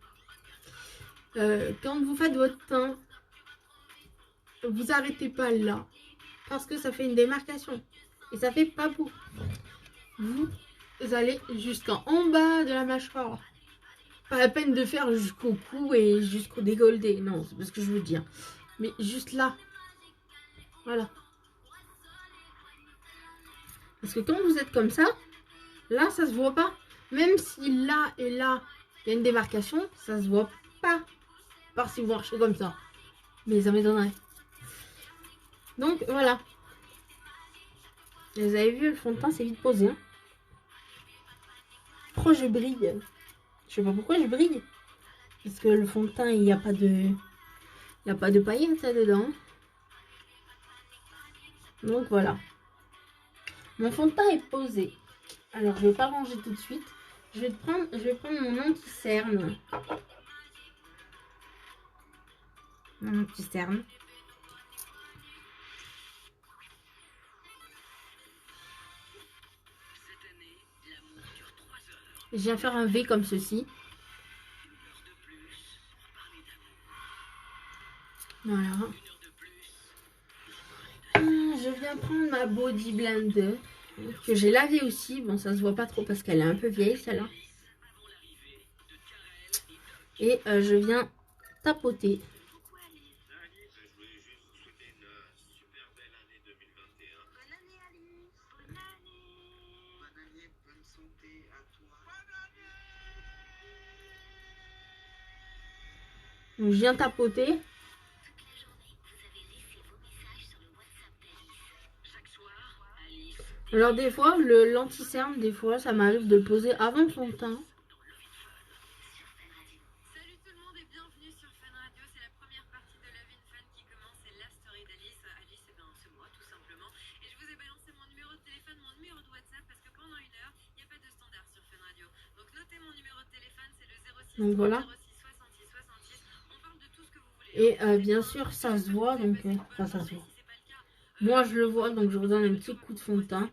Quand vous faites votre teint, vous arrêtez pas là. Parce que ça fait une démarcation. Et ça fait pas beau. Vous allez jusqu'en bas de la mâchoire. Pas la peine de faire jusqu'au cou et jusqu'au décolleté. Non, c'est pas ce que je veux dire. Mais juste là. Voilà. Parce que quand vous êtes comme ça, là, ça se voit pas. Même si là et là, il y a une démarcation, ça se voit pas. Par si vous marchez comme ça. Mais ça m'étonnerait. Donc, voilà. Vous avez vu, le fond de teint, c'est vite posé. Hein. Pourquoi je brille? Je sais pas pourquoi je brille. Parce que le fond de teint, il n'y a pas de... Il n'y a pas de paillettes là-dedans. Donc, voilà. Mon fond de teint est posé. Alors, je vais pas ranger tout de suite. Je vais prendre mon anti-cerne. Mon anti-cerne. Je viens faire un V comme ceci. Voilà. Je viens prendre ma Body Blender. Que j'ai lavée aussi. Bon, ça se voit pas trop parce qu'elle est un peu vieille, celle-là. Et je viens tapoter. Donc, je viens tapoter. Alors des fois, l'anti-cerne, des fois, ça m'arrive de le poser avant son teint. Salut tout le monde et bienvenue sur Fun Radio. C'est la première partie de Love in Fun qui commence. C'est la story d'Alice. Alice, c'est moi tout simplement. Et je vous ai balancé mon numéro de téléphone, mon numéro de WhatsApp parce que pendant une heure, il n'y a pas de standard sur Fun Radio. Donc notez mon numéro de téléphone, c'est le 06 Donc voilà. 06 66 66. On parle de tout ce que vous voulez. Et bien sûr, ça se voit. Donc, enfin, ça se voit. Moi, je le vois, donc je vous donne un petit coup de fond de teint.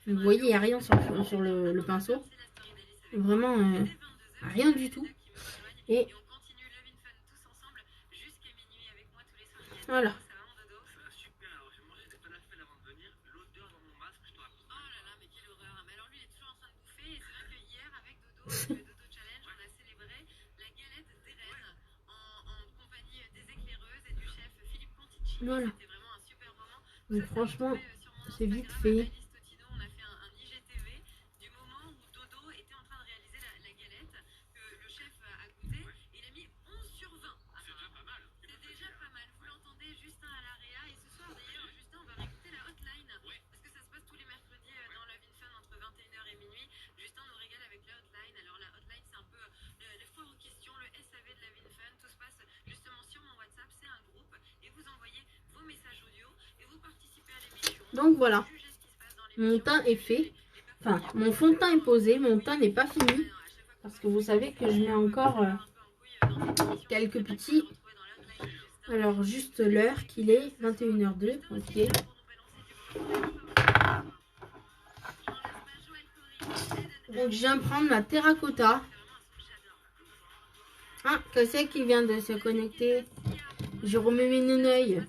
Vous voyez, il n'y a rien sur le pinceau. Vraiment, rien du tout. Et voilà. Voilà. Donc franchement, c'est vite fait. On a fait un IGTV du moment où Dodo était en train de réaliser la galette que le chef a goûté et il a mis 11 sur 20. C'est déjà pas mal. C'est déjà pas mal. Vous l'entendez, Justin à l'AREA. Et ce soir d'ailleurs, Justin, on va réécouter la hotline. Oui. Parce que ça se passe tous les mercredis dans Love in Fun entre 21h et minuit. Justin nous régale avec la hotline. Alors la hotline, c'est un peu les foires aux questions, le SAV de Love in Fun. Tout se passe justement sur mon WhatsApp. C'est un groupe et vous envoyez vos messages audio. Donc voilà, mon teint est fait. Enfin, mon fond de teint est posé, mon teint n'est pas fini. Parce que vous savez que je mets encore quelques petits. Alors, juste l'heure qu'il est, 21h02. Ok. Donc, je viens de prendre la terracotta. Ah, que c'est qui vient de se connecter? Je remets mes neneuils.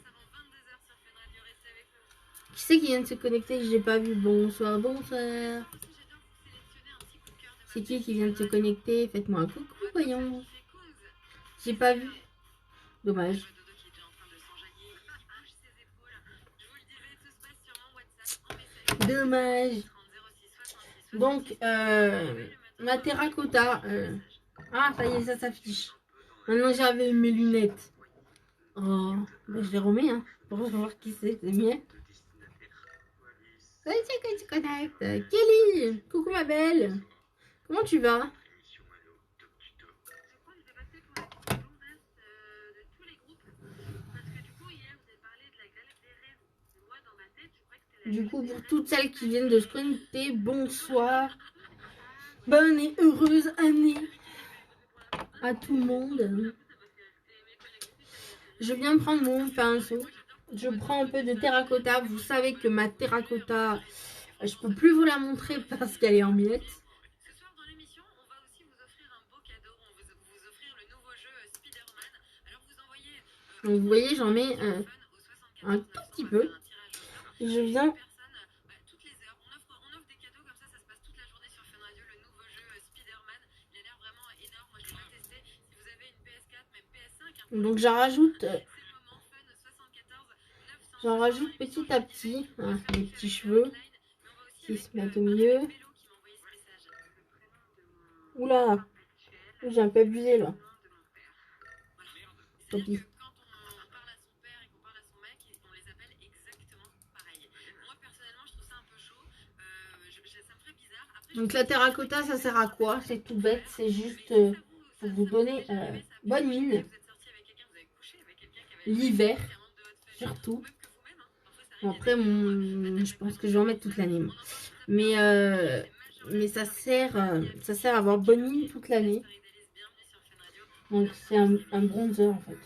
Qui c'est qui vient de se connecter? Je n'ai pas vu. Bonsoir, bonsoir. C'est qui vient de se connecter? Faites-moi un coucou, voyons. J'ai pas vu. Dommage. Dommage. Donc, ma terracotta. Ah, ça y est, ça s'affiche. Maintenant, j'avais mes lunettes. Oh, ben, je les remets, hein, pour voir qui c'est mien. Salut, quand tu connectes. Kelly, coucou ma belle. Comment tu vas? Du coup, pour toutes celles qui viennent de se connecter, bonsoir. Bonne et heureuse année à tout le monde. Je viens de prendre mon pinceau. Je prends un peu de terracotta. Vous savez que ma terracotta, je peux plus vous la montrer parce qu'elle est en miettes. Ce soir dans l'émission, on va aussi vous offrir un beau cadeau. On va vous offrir le nouveau jeu Spider-Man. Alors vous envoyez... Donc vous voyez, j'en mets un tout petit peu. Et je viens... toutes les heures. On offre des cadeaux comme ça se passe toute la journée sur Fun Radio. Le nouveau jeu Spider-Man, il a l'air vraiment énorme. Moi je l'ai pas testé. Si vous avez une PS4, même PS5... Donc j'en rajoute petit à petit. Hein, les petits cheveux qui se mettent au milieu. Oula, j'ai un peu abusé là. Tant pis. Donc la terracotta, ça sert à quoi? C'est tout bête, c'est juste pour vous donner bonne mine. L'hiver, surtout. Bon, après, je pense que je vais en mettre toute l'année. Mais ça sert à avoir bonne mine toute l'année. Donc c'est un bronzer en fait.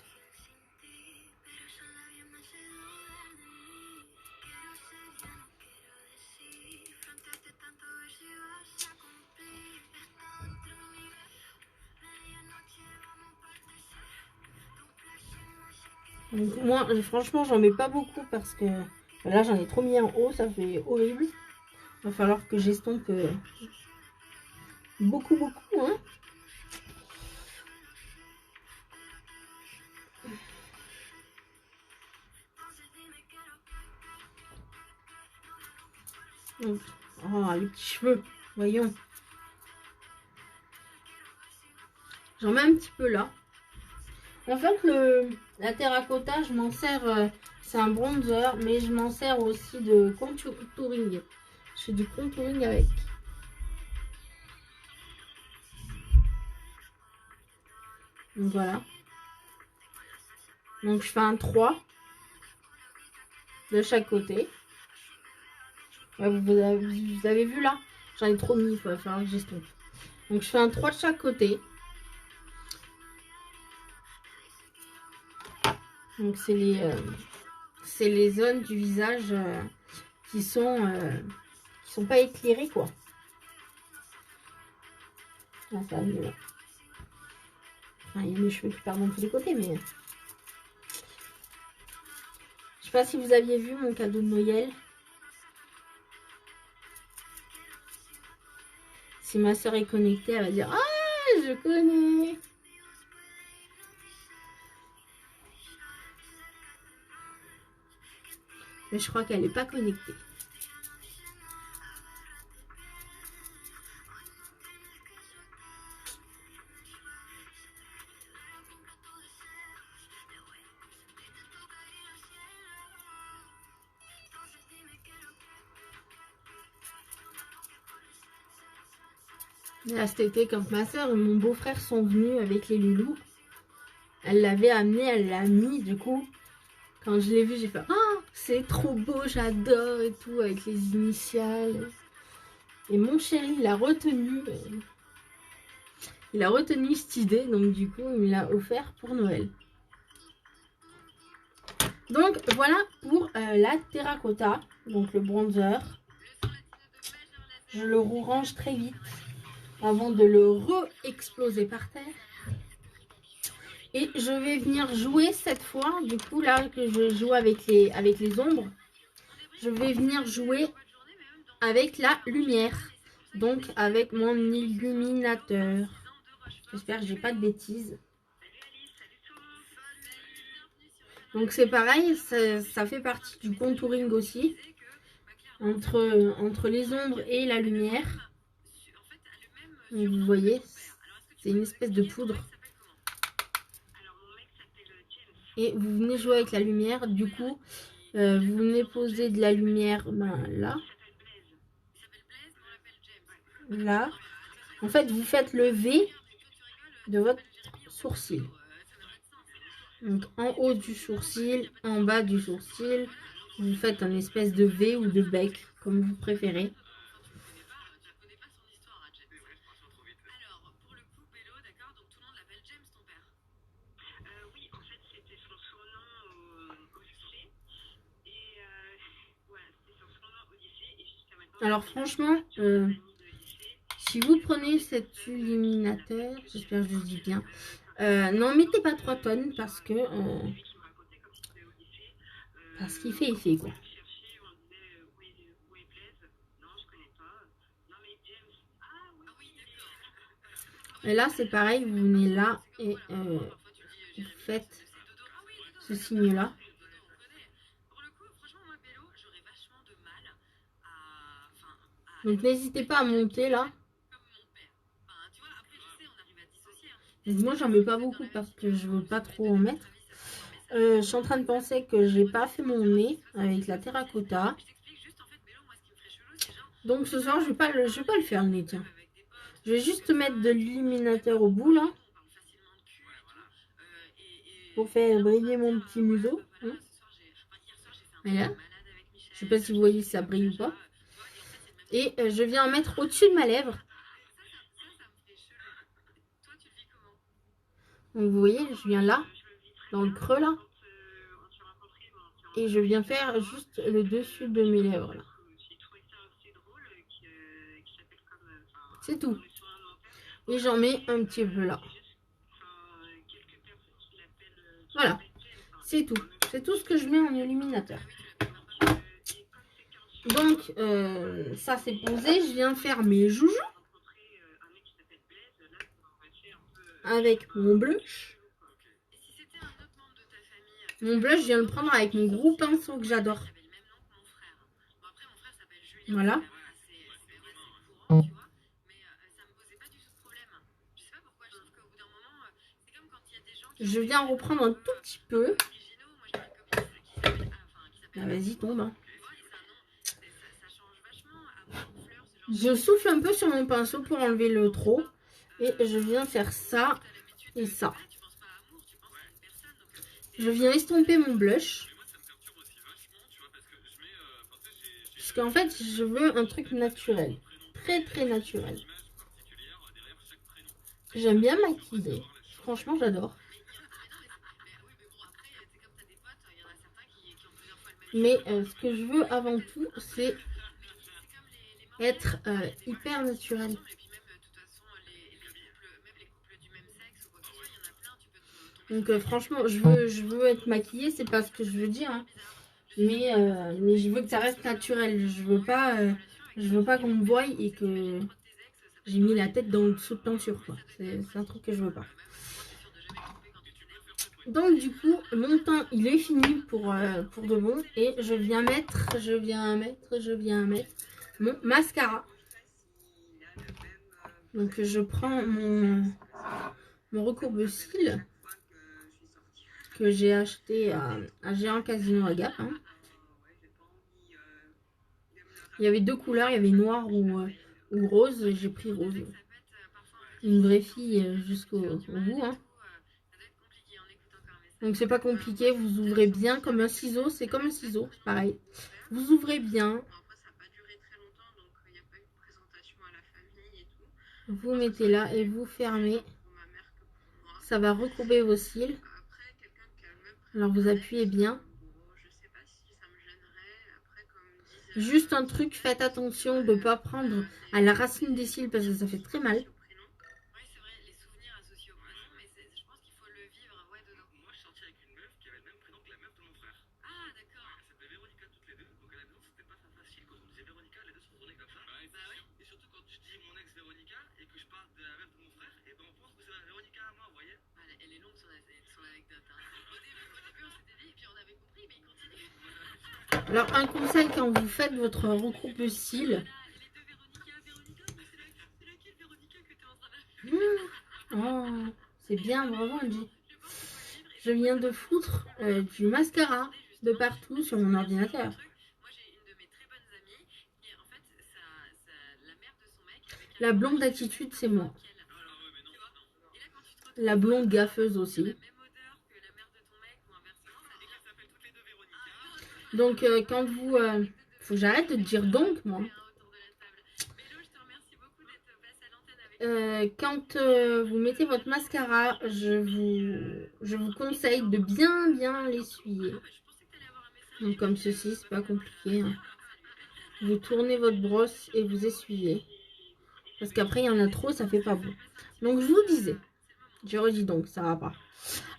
Donc moi, franchement, j'en mets pas beaucoup parce que là, j'en ai trop mis en haut, ça fait horrible. Il va falloir que j'estompe beaucoup, hein. Donc, oh, les petits cheveux, voyons. J'en mets un petit peu là. En fait, la terracotta, je m'en sers, c'est un bronzer, mais je m'en sers aussi de contouring. Je fais du contouring avec. Donc voilà. Donc je fais un 3 de chaque côté. Ouais, vous avez vu là? J'en ai trop mis, il va falloir que j'estompe. Donc je fais un 3 de chaque côté. Donc c'est les zones du visage qui sont pas éclairées quoi. Là, ça va mieux là. Enfin, il y a mes cheveux qui partent dans tous les côtés, mais je sais pas si vous aviez vu mon cadeau de Noël. Si ma soeur est connectée, elle va dire ah, je connais. Mais je crois qu'elle n'est pas connectée. Là, cet été, quand ma soeur et mon beau-frère sont venus avec les loulous, elle l'avait amené, elle l'a mis. Du coup, quand je l'ai vu, j'ai fait ah, C'est trop beau, j'adore et tout, avec les initiales. Et mon chéri, il a retenu cette idée, donc du coup, il me l'a offert pour Noël. Donc voilà pour la terracotta, donc le bronzer. Je le range très vite avant de le re-exploser par terre. Et je vais venir jouer cette fois, du coup là que je joue avec les ombres, je vais venir jouer avec la lumière. Donc avec mon illuminateur. J'espère que j'ai pas de bêtises. Donc c'est pareil, ça fait partie du contouring aussi. Entre les ombres et la lumière. Donc vous voyez, c'est une espèce de poudre. Et vous venez jouer avec la lumière. Du coup, vous venez poser de la lumière là. Là. En fait, vous faites le V de votre sourcil. Donc en haut du sourcil, en bas du sourcil, vous faites un espèce de V ou de bec, comme vous préférez. Alors franchement, si vous prenez cet illuminateur, j'espère que je le dis bien, n'en mettez pas 3 tonnes parce qu'il fait effet quoi. Et là c'est pareil, vous venez là et vous faites ce signe là. Donc n'hésitez pas à monter là. Donc moi j'en mets pas beaucoup parce que je veux pas trop en mettre. Je suis en train de penser que j'ai pas fait mon nez avec la terracotta. Donc ce soir je vais pas le faire le nez, tiens. Je vais juste mettre de l'illuminateur au bout là. Pour faire briller mon petit museau. Hein. Voilà. Je sais pas si vous voyez si ça brille ou pas. Et je viens en mettre au-dessus de ma lèvre. Donc vous voyez, je viens là, dans le creux là. Et je viens faire juste le dessus de mes lèvres là. C'est tout. Et j'en mets un petit peu là. Voilà. C'est tout. C'est tout ce que je mets en illuminateur. Donc, ça c'est posé. Je viens faire mes joujoux. Avec mon blush. Mon blush, je viens le prendre avec mon gros pinceau que j'adore. Voilà. Je viens reprendre un tout petit peu. Ah, vas-y, tombe. Hein. Je souffle un peu sur mon pinceau pour enlever le trop. Et je viens faire ça et ça. Je viens estomper mon blush. Parce qu'en fait, je veux un truc naturel. Très, très naturel. J'aime bien maquiller. Franchement, j'adore. Mais ce que je veux avant tout, c'est être hyper naturel. Donc franchement, je veux être maquillée, c'est pas ce que je veux dire. Hein. Mais je veux que ça reste naturel. Je veux pas qu'on me voie et que j'ai mis la tête dans le dessous de peinture. C'est un truc que je veux pas. Donc du coup, mon teint il est fini pour de bon. Et je viens mettre mon mascara. Donc je prends mon recourbe-cils que j'ai acheté à Géant Casino à Gap. Hein. Il y avait 2 couleurs, il y avait noir ou rose. J'ai pris rose. Une vraie fille jusqu'au bout. Hein. Donc c'est pas compliqué, vous ouvrez bien comme un ciseau, c'est comme un ciseau, c'est pareil. Vous ouvrez bien. Après, ça n'a pas duré très longtemps, donc il n'y a pas eu de présentation à la famille et tout. Vous mettez là et vous fermez. Pour ma mère que pour moi. Ça va recourber vos cils. Après, quelqu'un qui a le même Alors vous appuyez bien. je sais pas si ça me gênerait. Après, comme disent. Juste un truc, faites attention de ne pas prendre à la racine des cils parce que ça fait très mal. Oui, c'est vrai, les souvenirs associés au prénom, mais je pense qu'il faut le vivre, ouais, dedans. Moi, je suis sorti avec une meuf qui avait le même prénom que la meuf de mon frère. Ah, d'accord. Elles s'appelaient Véronica toutes les deux, donc à la maison, c'était pas facile. Quand on disait Véronica, les deux se retournaient comme ça. Bah oui. Et surtout, quand je dis mon ex Véronica et que je parle de la meuf de mon frère, et ben on pense que c'est la Véronica à moi, vous voyez. Elle est longue son anecdote. Hein. Au début, on s'était dit, et puis on avait compris, mais il continue. Alors un conseil quand vous faites votre recoupe cils. Oh, c'est bien, bravo Angie. Je viens de foutre du mascara de partout sur mon ordinateur. Moi, j'ai une de mes très bonnes amies qui, en fait, la mère de son mec. La blonde d'attitude, c'est moi. La blonde gaffeuse aussi. La même odeur que la mère de ton mec ou inversement. Ça s'appelle toutes les deux Véronica. Donc, quand vous... faut que j'arrête de dire donc, moi. Quand vous mettez votre mascara, je vous conseille de bien l'essuyer. Donc comme ceci, c'est pas compliqué. Hein. Vous tournez votre brosse et vous essuyez. Parce qu'après, il y en a trop, ça fait pas bon. Donc je vous disais, je redis donc, ça va pas.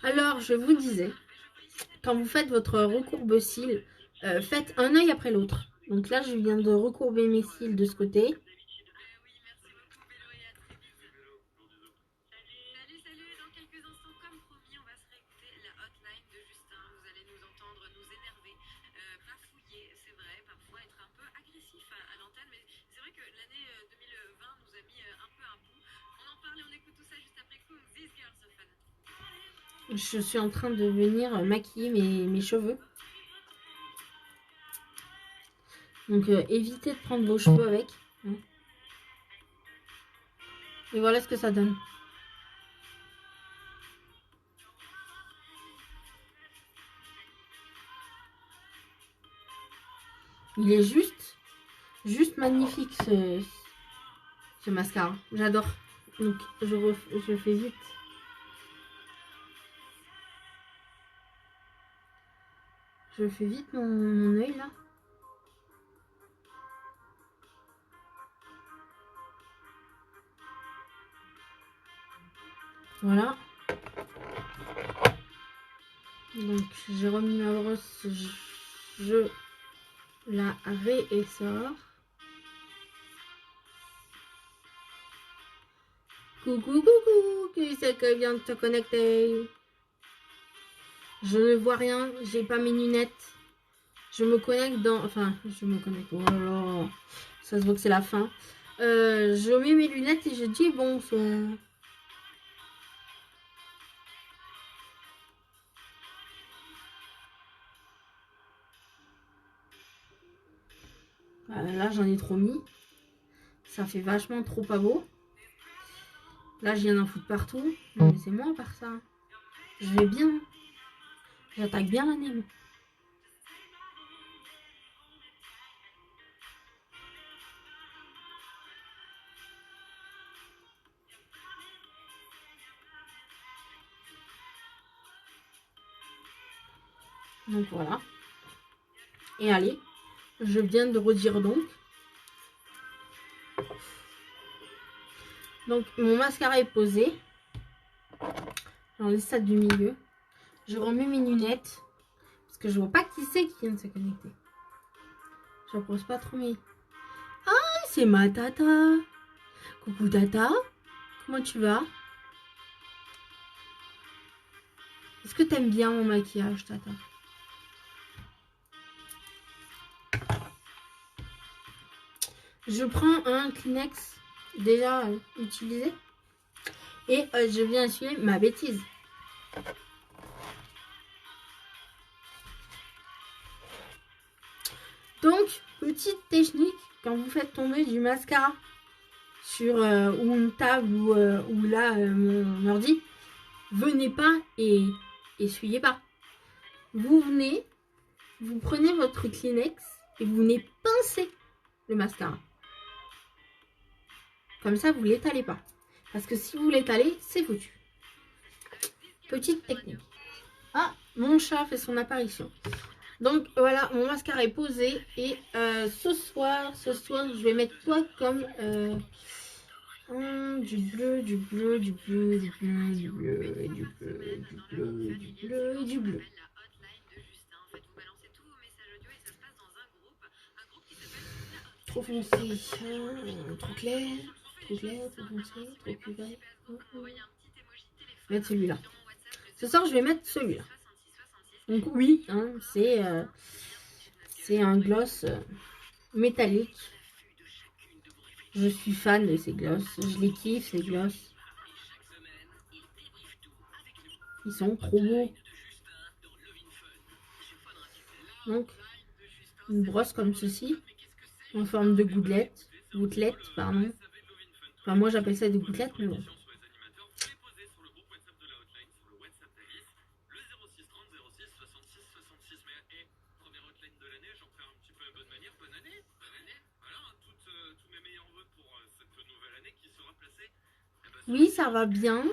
Alors, je vous disais, quand vous faites votre recourbe cils, faites un œil après l'autre. Donc là, je viens de recourber mes cils de ce côté. Je suis en train de venir maquiller mes cheveux. Donc évitez de prendre vos cheveux avec. Et voilà ce que ça donne. Il est juste magnifique ce mascara. J'adore. Donc je fais vite. Je fais vite mon œil là. Voilà. Donc j'ai remis ma brosse. Je la réessore. Coucou, qui c'est qui vient de se connecter? Je ne vois rien, j'ai pas mes lunettes. Je me connecte dans... Enfin, je me connecte. Oh là là. Ça se voit que c'est la fin. Je mets mes lunettes et je dis bonsoir. Voilà, là, j'en ai trop mis. Ça fait vachement trop pas beau. Là, je viens d'en foutre partout. Non, mais c'est moi par ça. Je vais bien. J'attaque bien la nème. Donc voilà. Et allez, je viens de redire donc. Donc mon mascara est posé. Dans les salles du milieu. Je remets mes lunettes. Parce que je vois pas qui c'est qui vient de se connecter. Je pose pas trop mes... Ah, c'est ma tata. Coucou tata. Comment tu vas? Est-ce que t'aimes bien mon maquillage, tata? Je prends un Kleenex déjà utilisé. Et je viens essuyer ma bêtise. Donc, petite technique, quand vous faites tomber du mascara sur ou une table ou là mon ordi, venez pas et essuyez pas. Vous venez, vous prenez votre Kleenex et vous venez pincer le mascara. Comme ça, vous l'étalez pas. Parce que si vous l'étalez, c'est foutu. Petite technique. Ah, mon chat fait son apparition. Donc voilà, mon mascara est posé. Et ce soir, je vais mettre quoi comme du bleu, du bleu, du bleu, du bleu, du bleu, et du bleu, du bleu, du bleu, et du bleu. Trop foncé, trop clair, trop clair, trop foncé, trop cuivré. Je vais mettre celui-là. Ce soir, je vais mettre celui-là. Donc oui, hein, c'est un gloss métallique. Je suis fan de ces gloss. Je les kiffe, ces gloss. Ils sont trop beaux. Donc, une brosse comme ceci, en forme de gouttelette, pardon. Enfin, moi j'appelle ça des gouttelettes, mais bon. Oui, ça va bien.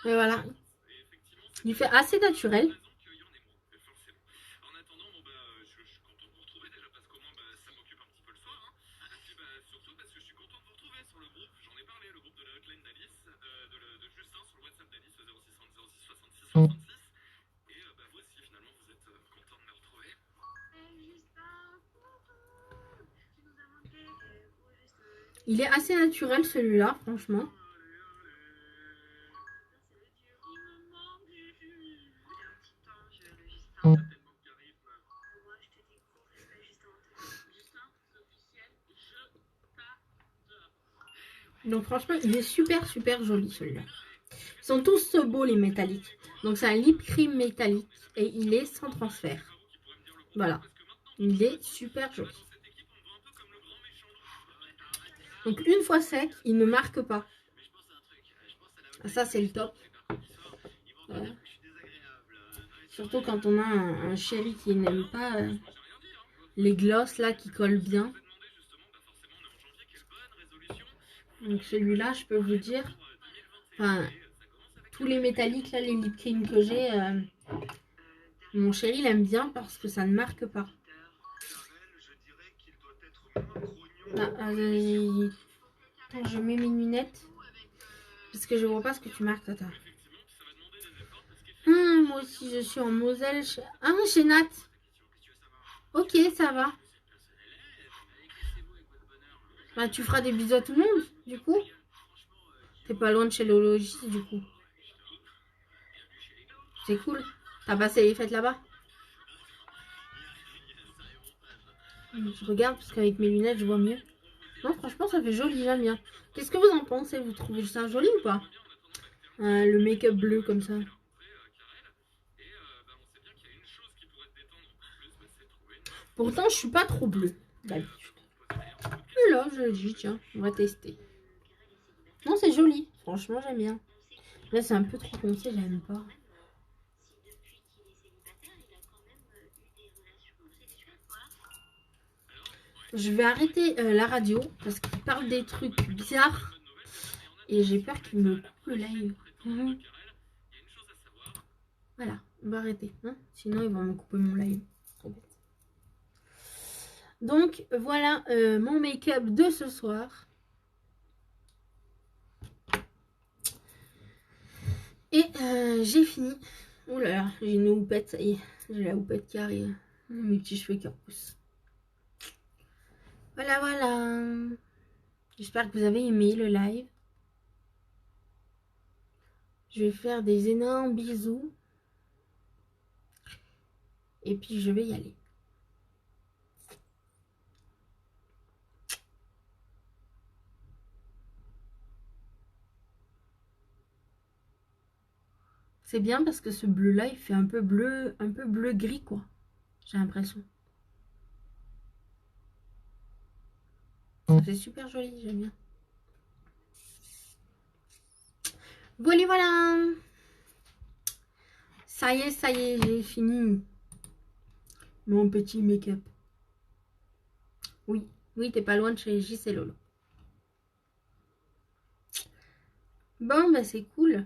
Mais voilà. Il fait assez naturel. Il est assez naturel celui-là, franchement. Donc franchement, il est super joli celui-là. Ils sont tous beaux les métalliques. Donc c'est un lip cream métallique et il est sans transfert. Voilà. Il est super joli. Donc une fois sec, il ne marque pas. Ça c'est le top. Voilà. Surtout quand on a un chéri qui n'aime pas les glosses là qui collent bien. Donc celui-là, je peux vous dire, enfin, tous les métalliques là, les lip cream que j'ai, mon chéri il aime bien parce que ça ne marque pas. Ah, attends, je mets mes lunettes parce que je vois pas ce que tu marques. Attends. Moi aussi, je suis en Moselle. Chez Nat. Ok, ça va. Bah, tu feras des bisous à tout le monde, du coup. T'es pas loin de chez le logis, du coup. C'est cool. T'as passé les fêtes là-bas? Je regarde parce qu'avec mes lunettes, je vois mieux. Non, franchement, ça fait joli, j'aime bien. Qu'est-ce que vous en pensez? Vous trouvez ça joli ou pas? Le make-up bleu comme ça. Pourtant, je suis pas trop bleue d'habitude. Et là, je dis, tiens, on va tester. Non, c'est joli. Franchement, j'aime bien. Là, c'est un peu trop foncé, j'aime pas. Je vais arrêter la radio parce qu'il parle des trucs bizarres. Et j'ai peur qu'il me coupe le live. Voilà, on va arrêter. Hein, sinon, ils vont me couper mon live. Trop bête. Donc, voilà mon make-up de ce soir. Et j'ai fini. Oh là là, j'ai une houppette, ça y est. J'ai la houppette qui arrive. Mes petits cheveux qui repoussent. Voilà, voilà. J'espère que vous avez aimé le live. Je vais faire des énormes bisous. Et puis je vais y aller. C'est bien parce que ce bleu-là, il fait un peu bleu-gris, quoi. J'ai l'impression. Ça fait super joli, j'aime bien. Voilà, voilà. Ça y est, j'ai fini mon petit make-up. Oui, oui, t'es pas loin de chez JC Lolo. Bon, bah c'est cool.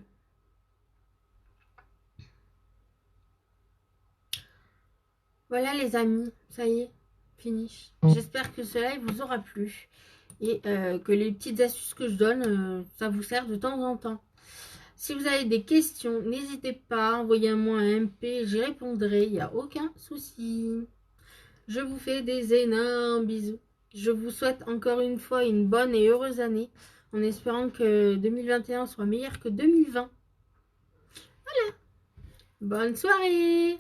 Voilà les amis, ça y est, fini. J'espère que ce live vous aura plu. Et que les petites astuces que je donne, ça vous sert de temps en temps. Si vous avez des questions, n'hésitez pas, envoyez-moi un MP, j'y répondrai, il n'y a aucun souci. Je vous fais des énormes bisous. Je vous souhaite encore une fois une bonne et heureuse année, en espérant que 2021 soit meilleur que 2020. Voilà. Bonne soirée.